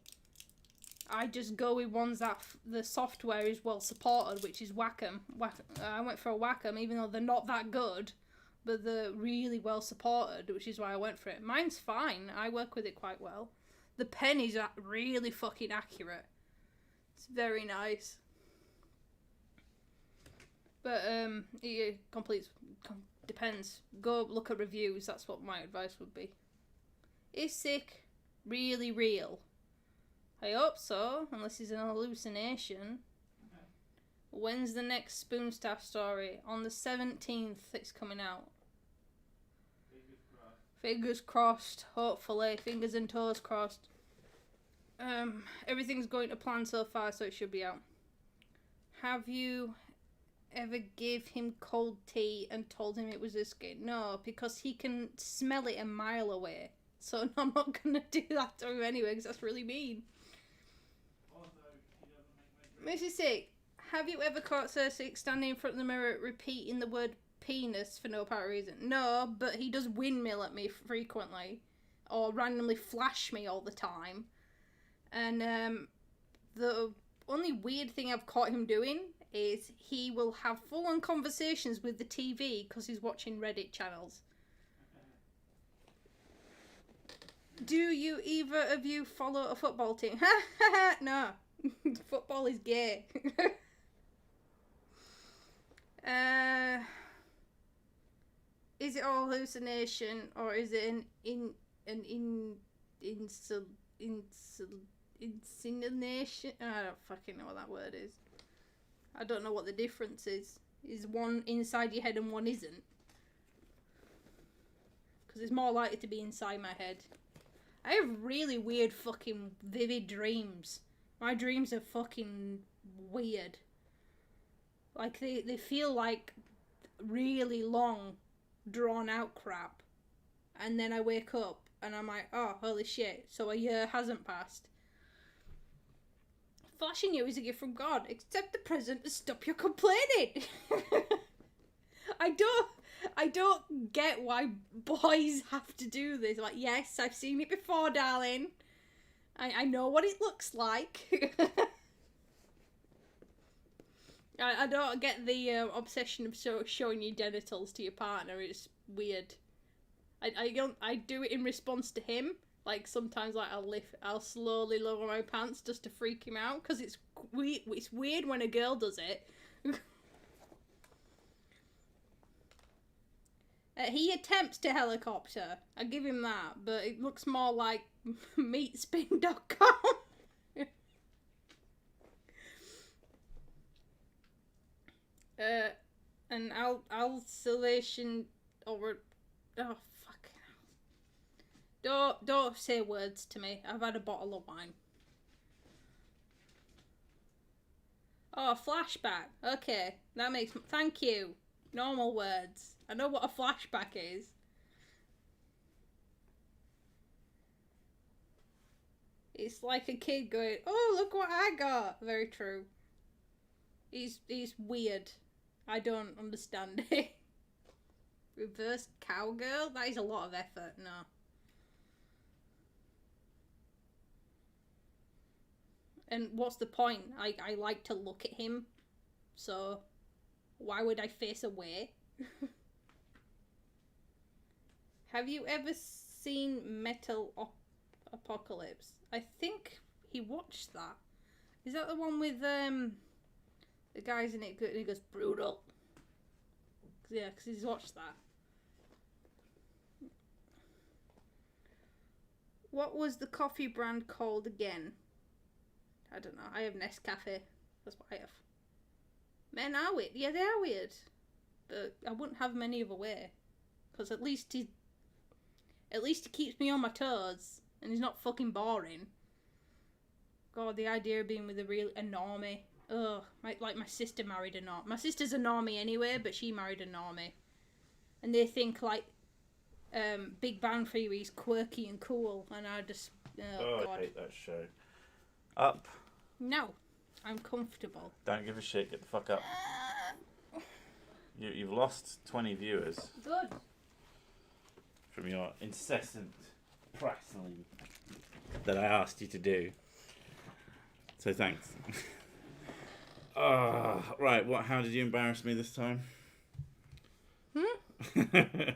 I just go with ones that the software is well supported, which is Wacom. I went for a Wacom, even though they're not that good, but they're really well supported, which is why I went for it. Mine's fine. I work with it quite well. The pen is really fucking accurate. It's very nice. But it depends. Go look at reviews. That's what my advice would be. Is Sick really real? I hope so, unless it's an hallucination. When's the next Spoonstaff story? On the 17th it's coming out. Fingers crossed, hopefully. Fingers and toes crossed. Everything's going to plan so far, so it should be out. Have you ever gave him cold tea and told him it was whiskey? No, because he can smell it a mile away. So I'm not going to do that to him anyway, because that's really mean. Mrs. Sick, have you ever caught Sir Sick standing in front of the mirror repeating the word penis for no apparent reason? No, but he does windmill at me frequently. Or randomly flash me all the time. And the only weird thing I've caught him doing is he will have full-on conversations with the TV because he's watching Reddit channels. Do you either of you follow a football team? No. Football is gay. Is it all hallucination or is it an insinuation? I don't fucking know what that word is. I don't know what the difference is. Is one inside your head and one isn't? Because it's more likely to be inside my head. I have really weird fucking vivid dreams. My dreams are fucking weird. Like, they feel like really long, drawn out crap. And then I wake up and I'm like, oh, holy shit. So a year hasn't passed. Flashing you is a gift from God. Accept the present and stop your complaining. I don't get why boys have to do this. Like, yes, I've seen it before, darling. I know what it looks like. I don't get the obsession of showing your genitals to your partner. It's weird. I do it in response to him. Like, sometimes, like, I'll slowly lower my pants just to freak him out, because it's weird when a girl does it. He attempts to helicopter. I give him that, but it looks more like meatspin.com. An alcillation over... Oh, fucking hell. Don't say words to me. I've had a bottle of wine. Oh, flashback. Okay, that makes... Thank you. Normal words. I know what a flashback is. It's like a kid going, oh, look what I got. Very true. He's weird. I don't understand it. Reverse cowgirl? That is a lot of effort. No. And what's the point? I like to look at him. So, why would I face away? Have you ever seen Metal Apocalypse? I think he watched that. Is that the one with the guys in it and he goes brutal? Yeah, because he's watched that. What was the coffee brand called again? I don't know. I have Nescafe. That's what I have. Men are weird. Yeah, they are weird. But I wouldn't have them any other way. Because at least he keeps me on my toes. And he's not fucking boring. God, the idea of being with a real normie. Ugh. Like my sister married a normie. My sister's a normie anyway, but she married a normie. And they think, like, Big Bang Theory is quirky and cool. And I just... Oh, God. I hate that show. Up. No. I'm comfortable. Don't give a shit. Get the fuck up. You've lost 20 viewers. Good. From your incessant prattling that I asked you to do. So thanks. Right, how did you embarrass me this time? I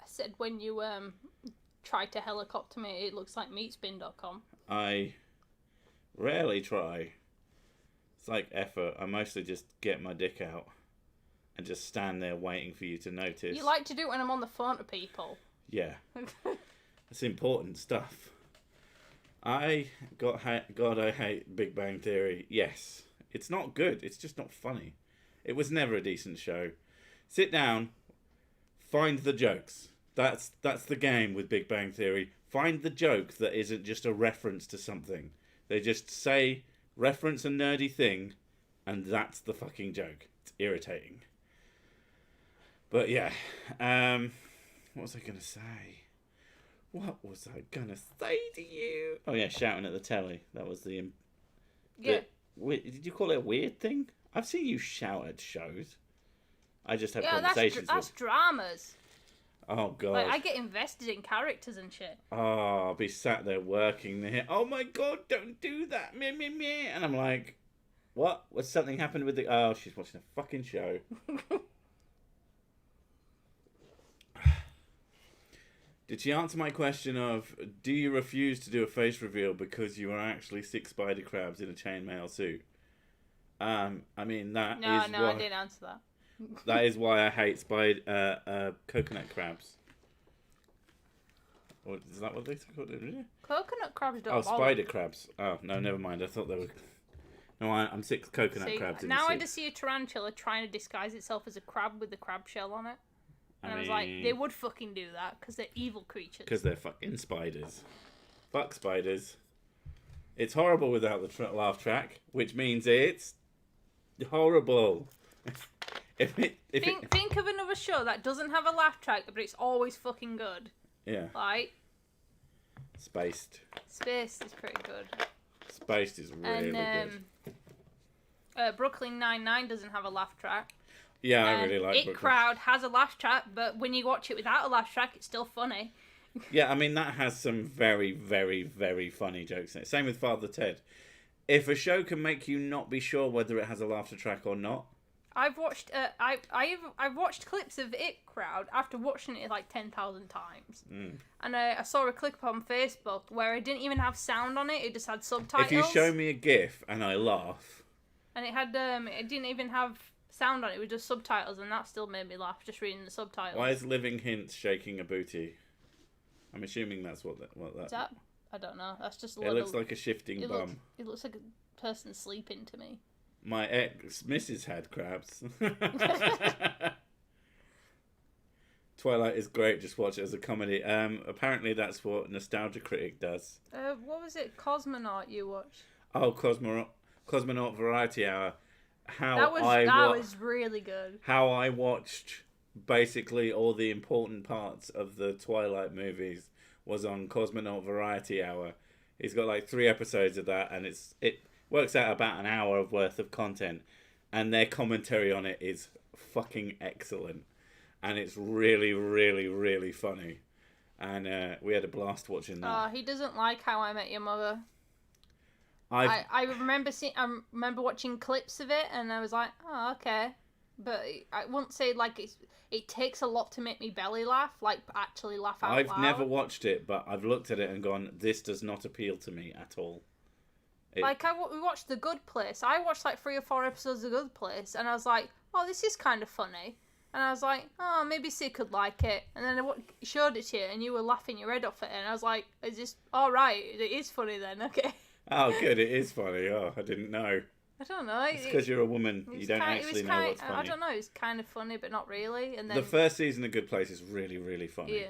said when you try to helicopter me, it looks like meatspin.com. I rarely try. It's like effort. I mostly just get my dick out and just stand there waiting for you to notice. You like to do it when I'm on the phone to people. Yeah. It's important stuff. I hate Big Bang Theory. Yes. It's not good. It's just not funny. It was never a decent show. Sit down. Find the jokes. That's the game with Big Bang Theory. Find the joke that isn't just a reference to something. They just say, reference a nerdy thing, and that's the fucking joke. It's irritating. But yeah. What was I going to say? What was I going to say to you? Oh yeah, shouting at the telly. That was the... Yeah. Did you call it a weird thing? I've seen you shout at shows. I just have conversations that's dramas. Oh, God. Like, I get invested in characters and shit. Oh, I'll be sat there working there. Oh, my God, don't do that. Meh, meh, meh. And I'm like, what? What's something happened with the... Oh, she's watching a fucking show. Did she answer my question of, do you refuse to do a face reveal because you are actually 6 spider crabs in a chainmail suit? I mean, that No, is I didn't answer that. That is why I hate coconut crabs. Or is that what they called it? Yeah. Coconut crabs don't bother. Spider crabs. Oh, no, never mind. I thought they were... No, I'm 6 coconut crabs in now the I just see a tarantula trying to disguise itself as a crab with the crab shell on it. And I was like, they would fucking do that because they're evil creatures. Because they're fucking spiders. Fuck spiders. It's horrible without the laugh track, which means it's horrible. Think of another show that doesn't have a laugh track, but it's always fucking good. Yeah. Like... Spaced. Space is pretty good. Spaced is really And good. Brooklyn Nine-Nine doesn't have a laugh track. Yeah, I really like It Crowd has a laugh track, but when you watch it without a laugh track, it's still funny. Yeah, I mean, that has some very, very, very funny jokes in it. Same with Father Ted. If a show can make you not be sure whether it has a laughter track or not. I've watched I've watched clips of It Crowd after watching it like 10,000 times. And I saw a clip on Facebook where it didn't even have sound on it, it just had subtitles. If you show me a GIF and I laugh. And it had it didn't even have sound on it, it was just subtitles, and that still made me laugh just reading the subtitles. Why is Living Hints shaking a booty? I'm assuming that's what that is that? I don't know. That's just it looks like a shifting bum. It looks like a person sleeping to me. My ex, Mrs. had crabs. Twilight is great. Just watch it as a comedy. Apparently that's what Nostalgia Critic does. What was it? Cosmonaut you watched? Oh, Cosmonaut Variety Hour. That was really good. How I watched basically all the important parts of the Twilight movies was on Cosmonaut Variety Hour. He's got like 3 episodes of that, and it works out about an hour of worth of content, and their commentary on it is fucking excellent, and it's really, really, really funny, and we had a blast watching that. He doesn't like How I Met Your Mother. I remember watching clips of it, and I was like, oh, okay. But I wouldn't say like it takes a lot to make me belly laugh, like actually laugh out loud. I've never watched it, but I've looked at it and gone, this does not appeal to me at all. We watched The Good Place. I watched like 3 or 4 episodes of The Good Place, and I was like, oh, this is kind of funny. And I was like, oh, maybe Sid could like it. And then I showed it to you, and you were laughing your head off it, and I was like, is this all right? It is funny then, okay. Oh, good, it is funny. Oh, I didn't know. I don't know. It's because you're a woman. You don't actually know what's funny. I don't know. It's kind of funny, but not really. And then the first season of Good Place is really, really funny.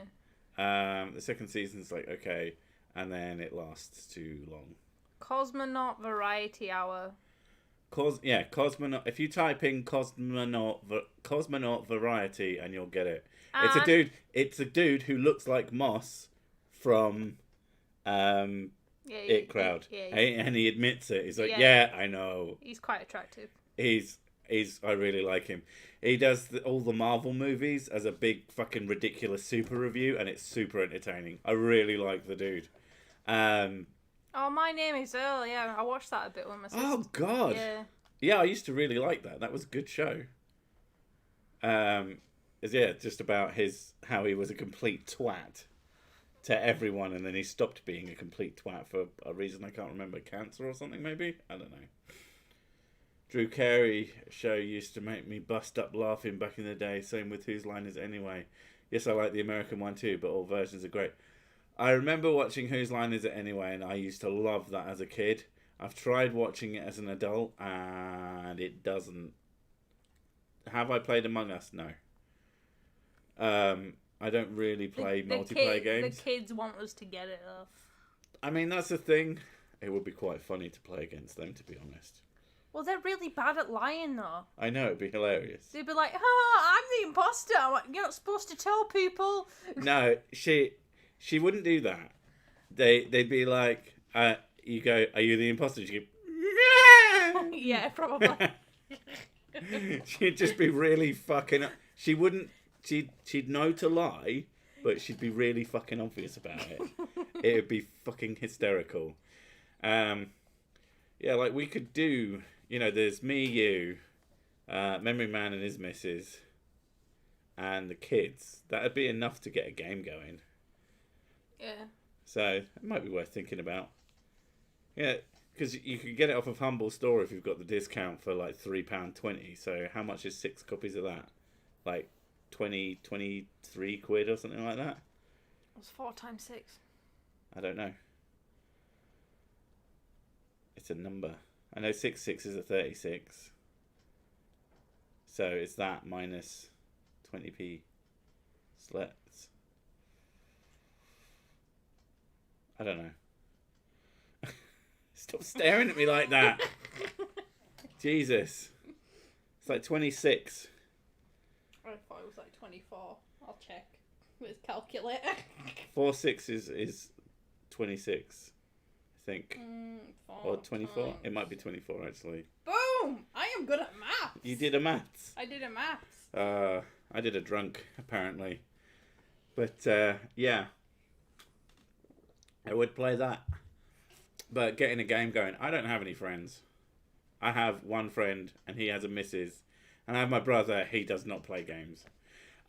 Yeah. The second season's like okay, and then it lasts too long. Cosmonaut Variety Hour. Cosmonaut. If you type in Cosmonaut Variety, and you'll get it. It's a dude who looks like Moss from It Crowd. And he admits it. He's like, yeah, I know. He's quite attractive. I really like him. He does all the Marvel movies as a big fucking ridiculous super review, and it's super entertaining. I really like the dude. Oh, My Name is Earl. Yeah, I watched that a bit with my sister. Oh God. Yeah, I used to really like that. That was a good show. It's just about how he was a complete twat to everyone, and then he stopped being a complete twat for a reason I can't remember, cancer or something maybe? I don't know. Drew Carey show used to make me bust up laughing back in the day, same with Whose Line Is It Anyway? Yes, I like the American one too, but all versions are great. I remember watching Whose Line Is It Anyway, and I used to love that as a kid. I've tried watching it as an adult, and it doesn't. Have I played Among Us? No. I don't really play multiplayer games. The kids want us to get it off. I mean, that's the thing. It would be quite funny to play against them, to be honest. Well, they're really bad at lying, though. I know, it'd be hilarious. They'd be like, I'm the imposter. I'm like, you're not supposed to tell people. No, she wouldn't do that. They'd be like, you go, are you the imposter? She'd go, no! Yeah, probably. She'd just be really fucking up. She wouldn't, she'd know to lie, but she'd be really fucking obvious about it. It would be fucking hysterical. Yeah, like we could do, there's me, you, Memory Man and his missus, and the kids. That'd be enough to get a game going. Yeah. So, it might be worth thinking about. Yeah, because you can get it off of Humble Store if you've got the discount for like £3.20. So, how much is 6 copies of that? Like 23 quid or something like that? What's 4 times 6? I don't know. It's a number. I know 6 is a 36. So it's that minus 20p. Slets. I don't know. Stop staring at me like that. Jesus. It's like 26. I thought it was like 24. I'll check with calculator. 4 6 is 26. I think. or 24. times. It might be 24 actually. Boom! I am good at maths. You did a maths. I did a maths. I did a drunk apparently, but yeah, I would play that. But getting a game going, I don't have any friends. I have one friend, and he has a missus, and I have my brother. He does not play games,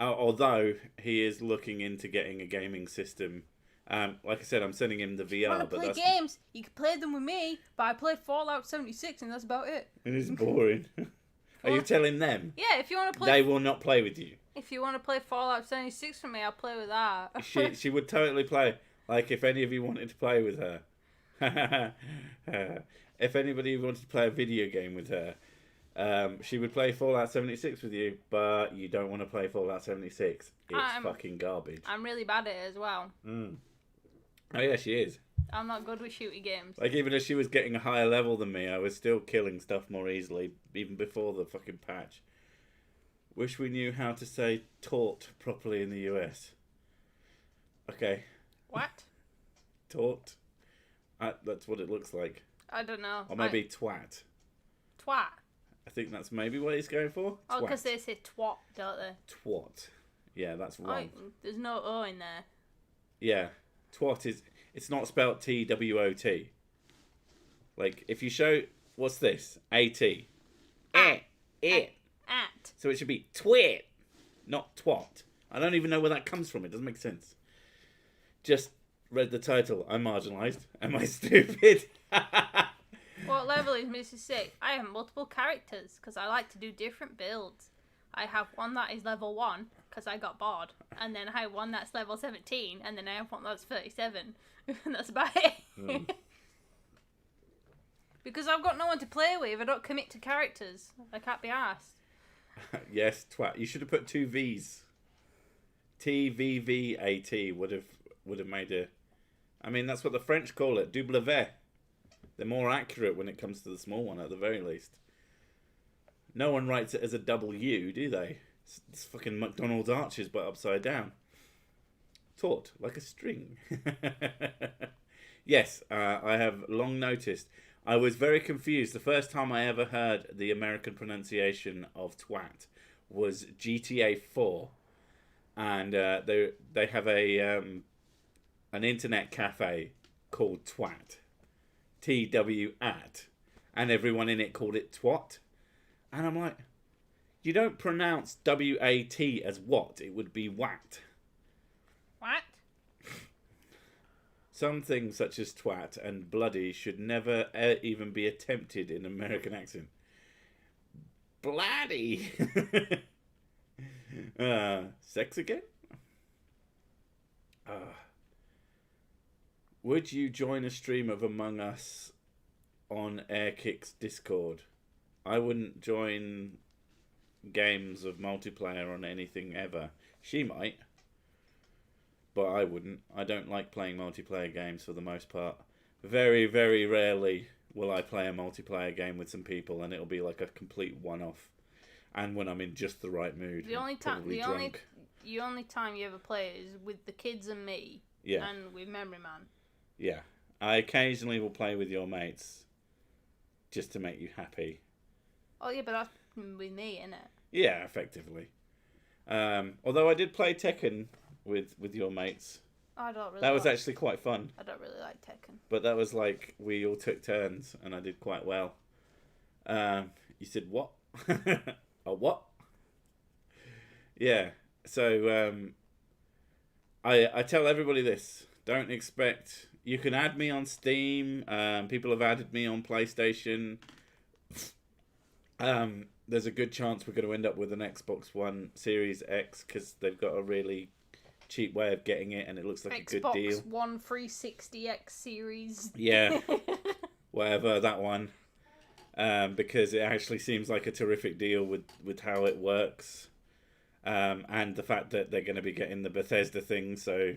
although he is looking into getting a gaming system. Like I said, I'm sending him the VR. If you want to play games, you can play them with me, but I play Fallout 76 and that's about it. It is boring. Are you telling them? Yeah, if you want to play... They will not play with you. If you want to play Fallout 76 with me, I'll play with that. She would totally play. Like, if any of you wanted to play with her. If anybody wanted to play a video game with her, she would play Fallout 76 with you, but you don't want to play Fallout 76. It's fucking garbage. I'm really bad at it as well. Oh yeah, she is. I'm not good with shooty games. Like, even as she was getting a higher level than me, I was still killing stuff more easily, even before the fucking patch. Wish we knew how to say taught properly in the US. Okay. What? Taught. That's what it looks like. I don't know. Or maybe twat. Twat. I think that's maybe what he's going for. Oh, because they say twat, don't they? Twat. Yeah, that's wrong. There's no O in there. Yeah. Twat is... It's not spelled T-W-O-T. Like, if you show... What's this? A-T. At. So it should be twit, not twat. I don't even know where that comes from. It doesn't make sense. Just read the title. I'm marginalised. Am I stupid? What level is Mrs. 6? I have multiple characters because I like to do different builds. I have one that is level 1 because I got bored. And then I have one that's level 17. And then I have one that's 37. And that's about it. Because I've got no one to play with. I don't commit to characters. I can't be asked. Yes, twat. You should have put 2 V's. T-V-V-A-T would have made a... I mean, that's what the French call it. Double V. They're more accurate when it comes to the small one, at the very least. No one writes it as a W, do they? It's fucking McDonald's arches, but upside down. Taut, like a string. Yes, I have long noticed. I was very confused. The first time I ever heard the American pronunciation of twat was GTA 4. And they have an internet cafe called Twat. T-W-at. And everyone in it called it twat. And I'm like, you don't pronounce W-A-T as what? It would be wat. What? Some things such as twat and bloody should never even be attempted in American accent. Bloody! Sex again? Would you join a stream of Among Us on Airkick's Discord? I wouldn't join games of multiplayer on anything ever. She might. But I wouldn't. I don't like playing multiplayer games for the most part. Very, very rarely will I play a multiplayer game with some people and it'll be like a complete one-off. And when I'm in just the right mood. The only time you ever play is with the kids and me. Yeah. And with Memory Man. Yeah. I occasionally will play with your mates. Just to make you happy. Oh yeah, but that's with me, innit? Yeah, effectively. Although I did play Tekken with your mates. I don't really. That was actually quite fun. I don't really like Tekken. But that was like we all took turns, and I did quite well. You said what? A what? Yeah. So I tell everybody this: don't expect. You can add me on Steam. People have added me on PlayStation. There's a good chance we're going to end up with an Xbox One Series X because they've got a really cheap way of getting it, and it looks like a good deal. Xbox One 360X Series. Yeah, whatever, that one. Because it actually seems like a terrific deal with how it works. And the fact that they're going to be getting the Bethesda thing, so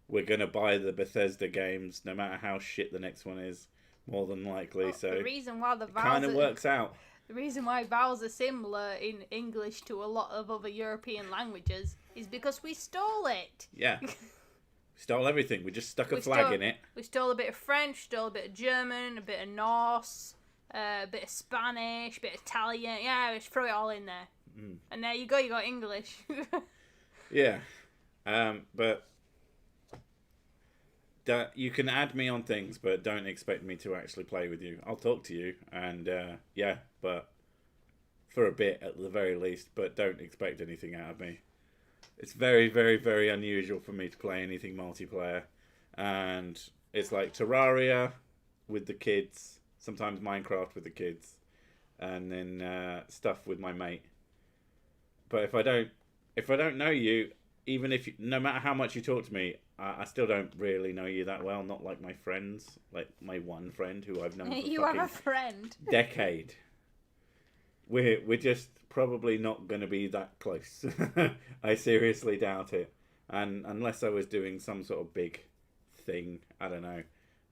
we're going to buy the Bethesda games no matter how shit the next one is, more than likely. Well, so the reason why kind of works out. The reason why vowels are similar in English to a lot of other European languages is because we stole it. Yeah. Stole everything. We just stuck a flag in it. We stole a bit of French, stole a bit of German, a bit of Norse, a bit of Spanish, a bit of Italian. Yeah, just throw it all in there. Mm. And there you go. You got English. Yeah. But you can add me on things, but don't expect me to actually play with you. I'll talk to you, and yeah, but for a bit at the very least. But don't expect anything out of me. It's very, very, very unusual for me to play anything multiplayer. And it's like Terraria with the kids, sometimes Minecraft with the kids, and then stuff with my mate. But if I don't know you, even if no matter how much you talk to me, I still don't really know you that well. Not like my friends, like my one friend who I've known for you have a friend. Decade. We're just probably not going to be that close. I seriously doubt it. And unless I was doing some sort of big thing, I don't know.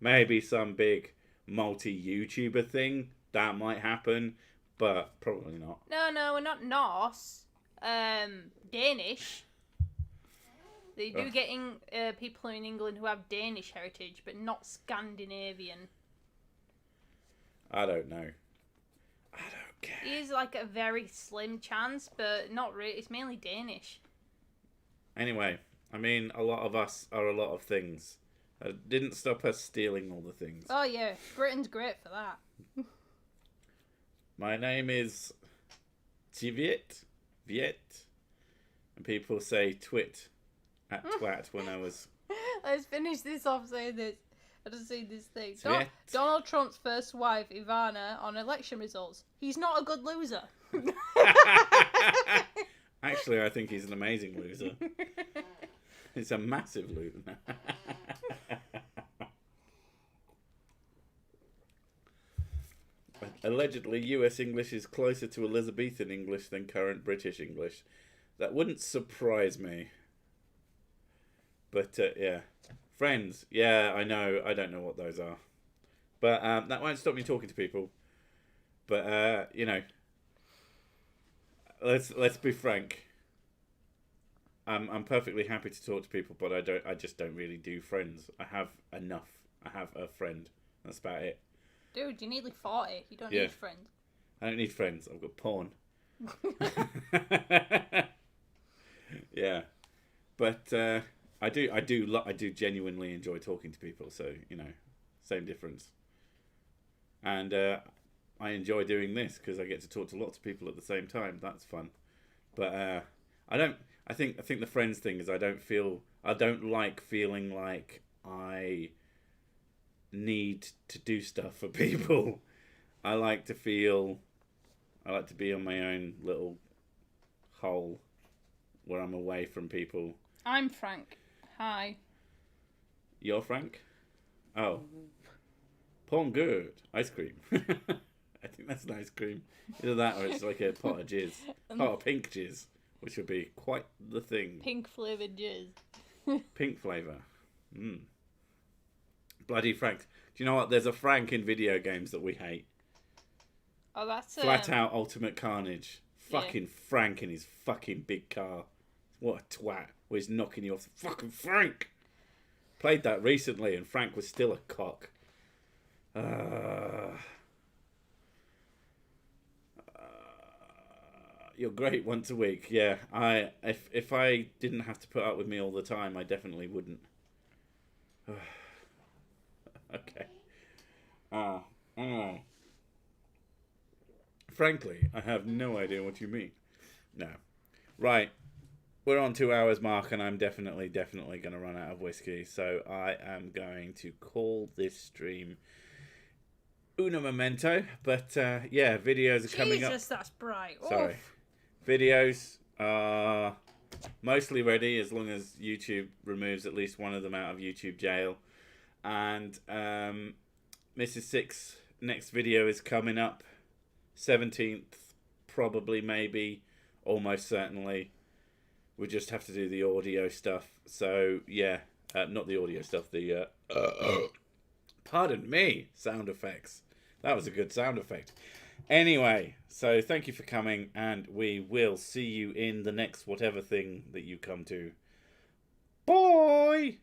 Maybe some big multi-YouTuber thing, that might happen, but probably not. No, we're not Norse. Danish. They do get people in England who have Danish heritage, but not Scandinavian. I don't know. I don't care. It is like a very slim chance, but not really. It's mainly Danish. Anyway, I mean, a lot of us are a lot of things. It didn't stop us stealing all the things. Oh yeah, Britain's great for that. My name is Viet, and people say twit at twat when I was... Let's finish this off saying this. I just see this thing. Donald Trump's first wife, Ivana, on election results. He's not a good loser. Actually, I think he's an amazing loser. He's a massive loser. Allegedly, US English is closer to Elizabethan English than current British English. That wouldn't surprise me. But, yeah. Friends. Yeah, I know. I don't know what those are. But that won't stop me talking to people. But, you know. Let's be frank. I'm perfectly happy to talk to people, but I just don't really do friends. I have enough. I have a friend. That's about it. Dude, you're nearly 40. You don't need friends. I don't need friends. I've got porn. Yeah, but I do genuinely enjoy talking to people. So you know, same difference. And I enjoy doing this because I get to talk to lots of people at the same time. That's fun. But I think the friends thing is I don't like feeling like I need to do stuff for people. I like to be on my own little hole where I'm away from people. I'm Frank. Hi. You're Frank? Oh. Porn good. Ice cream. I think that's an ice cream. Either that or it's like a pot of jizz. Pot of pink jizz, which would be quite the thing. Pink flavoured jizz. Pink flavour. Mm. Bloody Frank. Do you know what? There's a Frank in video games that we hate. Oh, that's Flat out ultimate carnage. Fucking Frank in his fucking big car. What a twat. Where he's knocking you off. Fucking Frank! Played that recently and Frank was still a cock. You're great once a week. Yeah, if I didn't have to put up with me all the time, I definitely wouldn't. Okay. Anyway. Frankly, I have no idea what you mean. No. Right. We're on 2 hours mark and I'm definitely going to run out of whiskey. So I am going to call this stream una memento. But yeah, videos are coming up. Jesus, that's bright. Sorry. Oof. Videos are mostly ready as long as YouTube removes at least one of them out of YouTube jail. And Mrs. Six next video is coming up 17th, probably, maybe, almost certainly. We just have to do the audio stuff. So yeah, not the audio stuff, the pardon me, sound effects. That was a good sound effect. Anyway, so thank you for coming, and we will see you in the next whatever thing that you come to. Bye!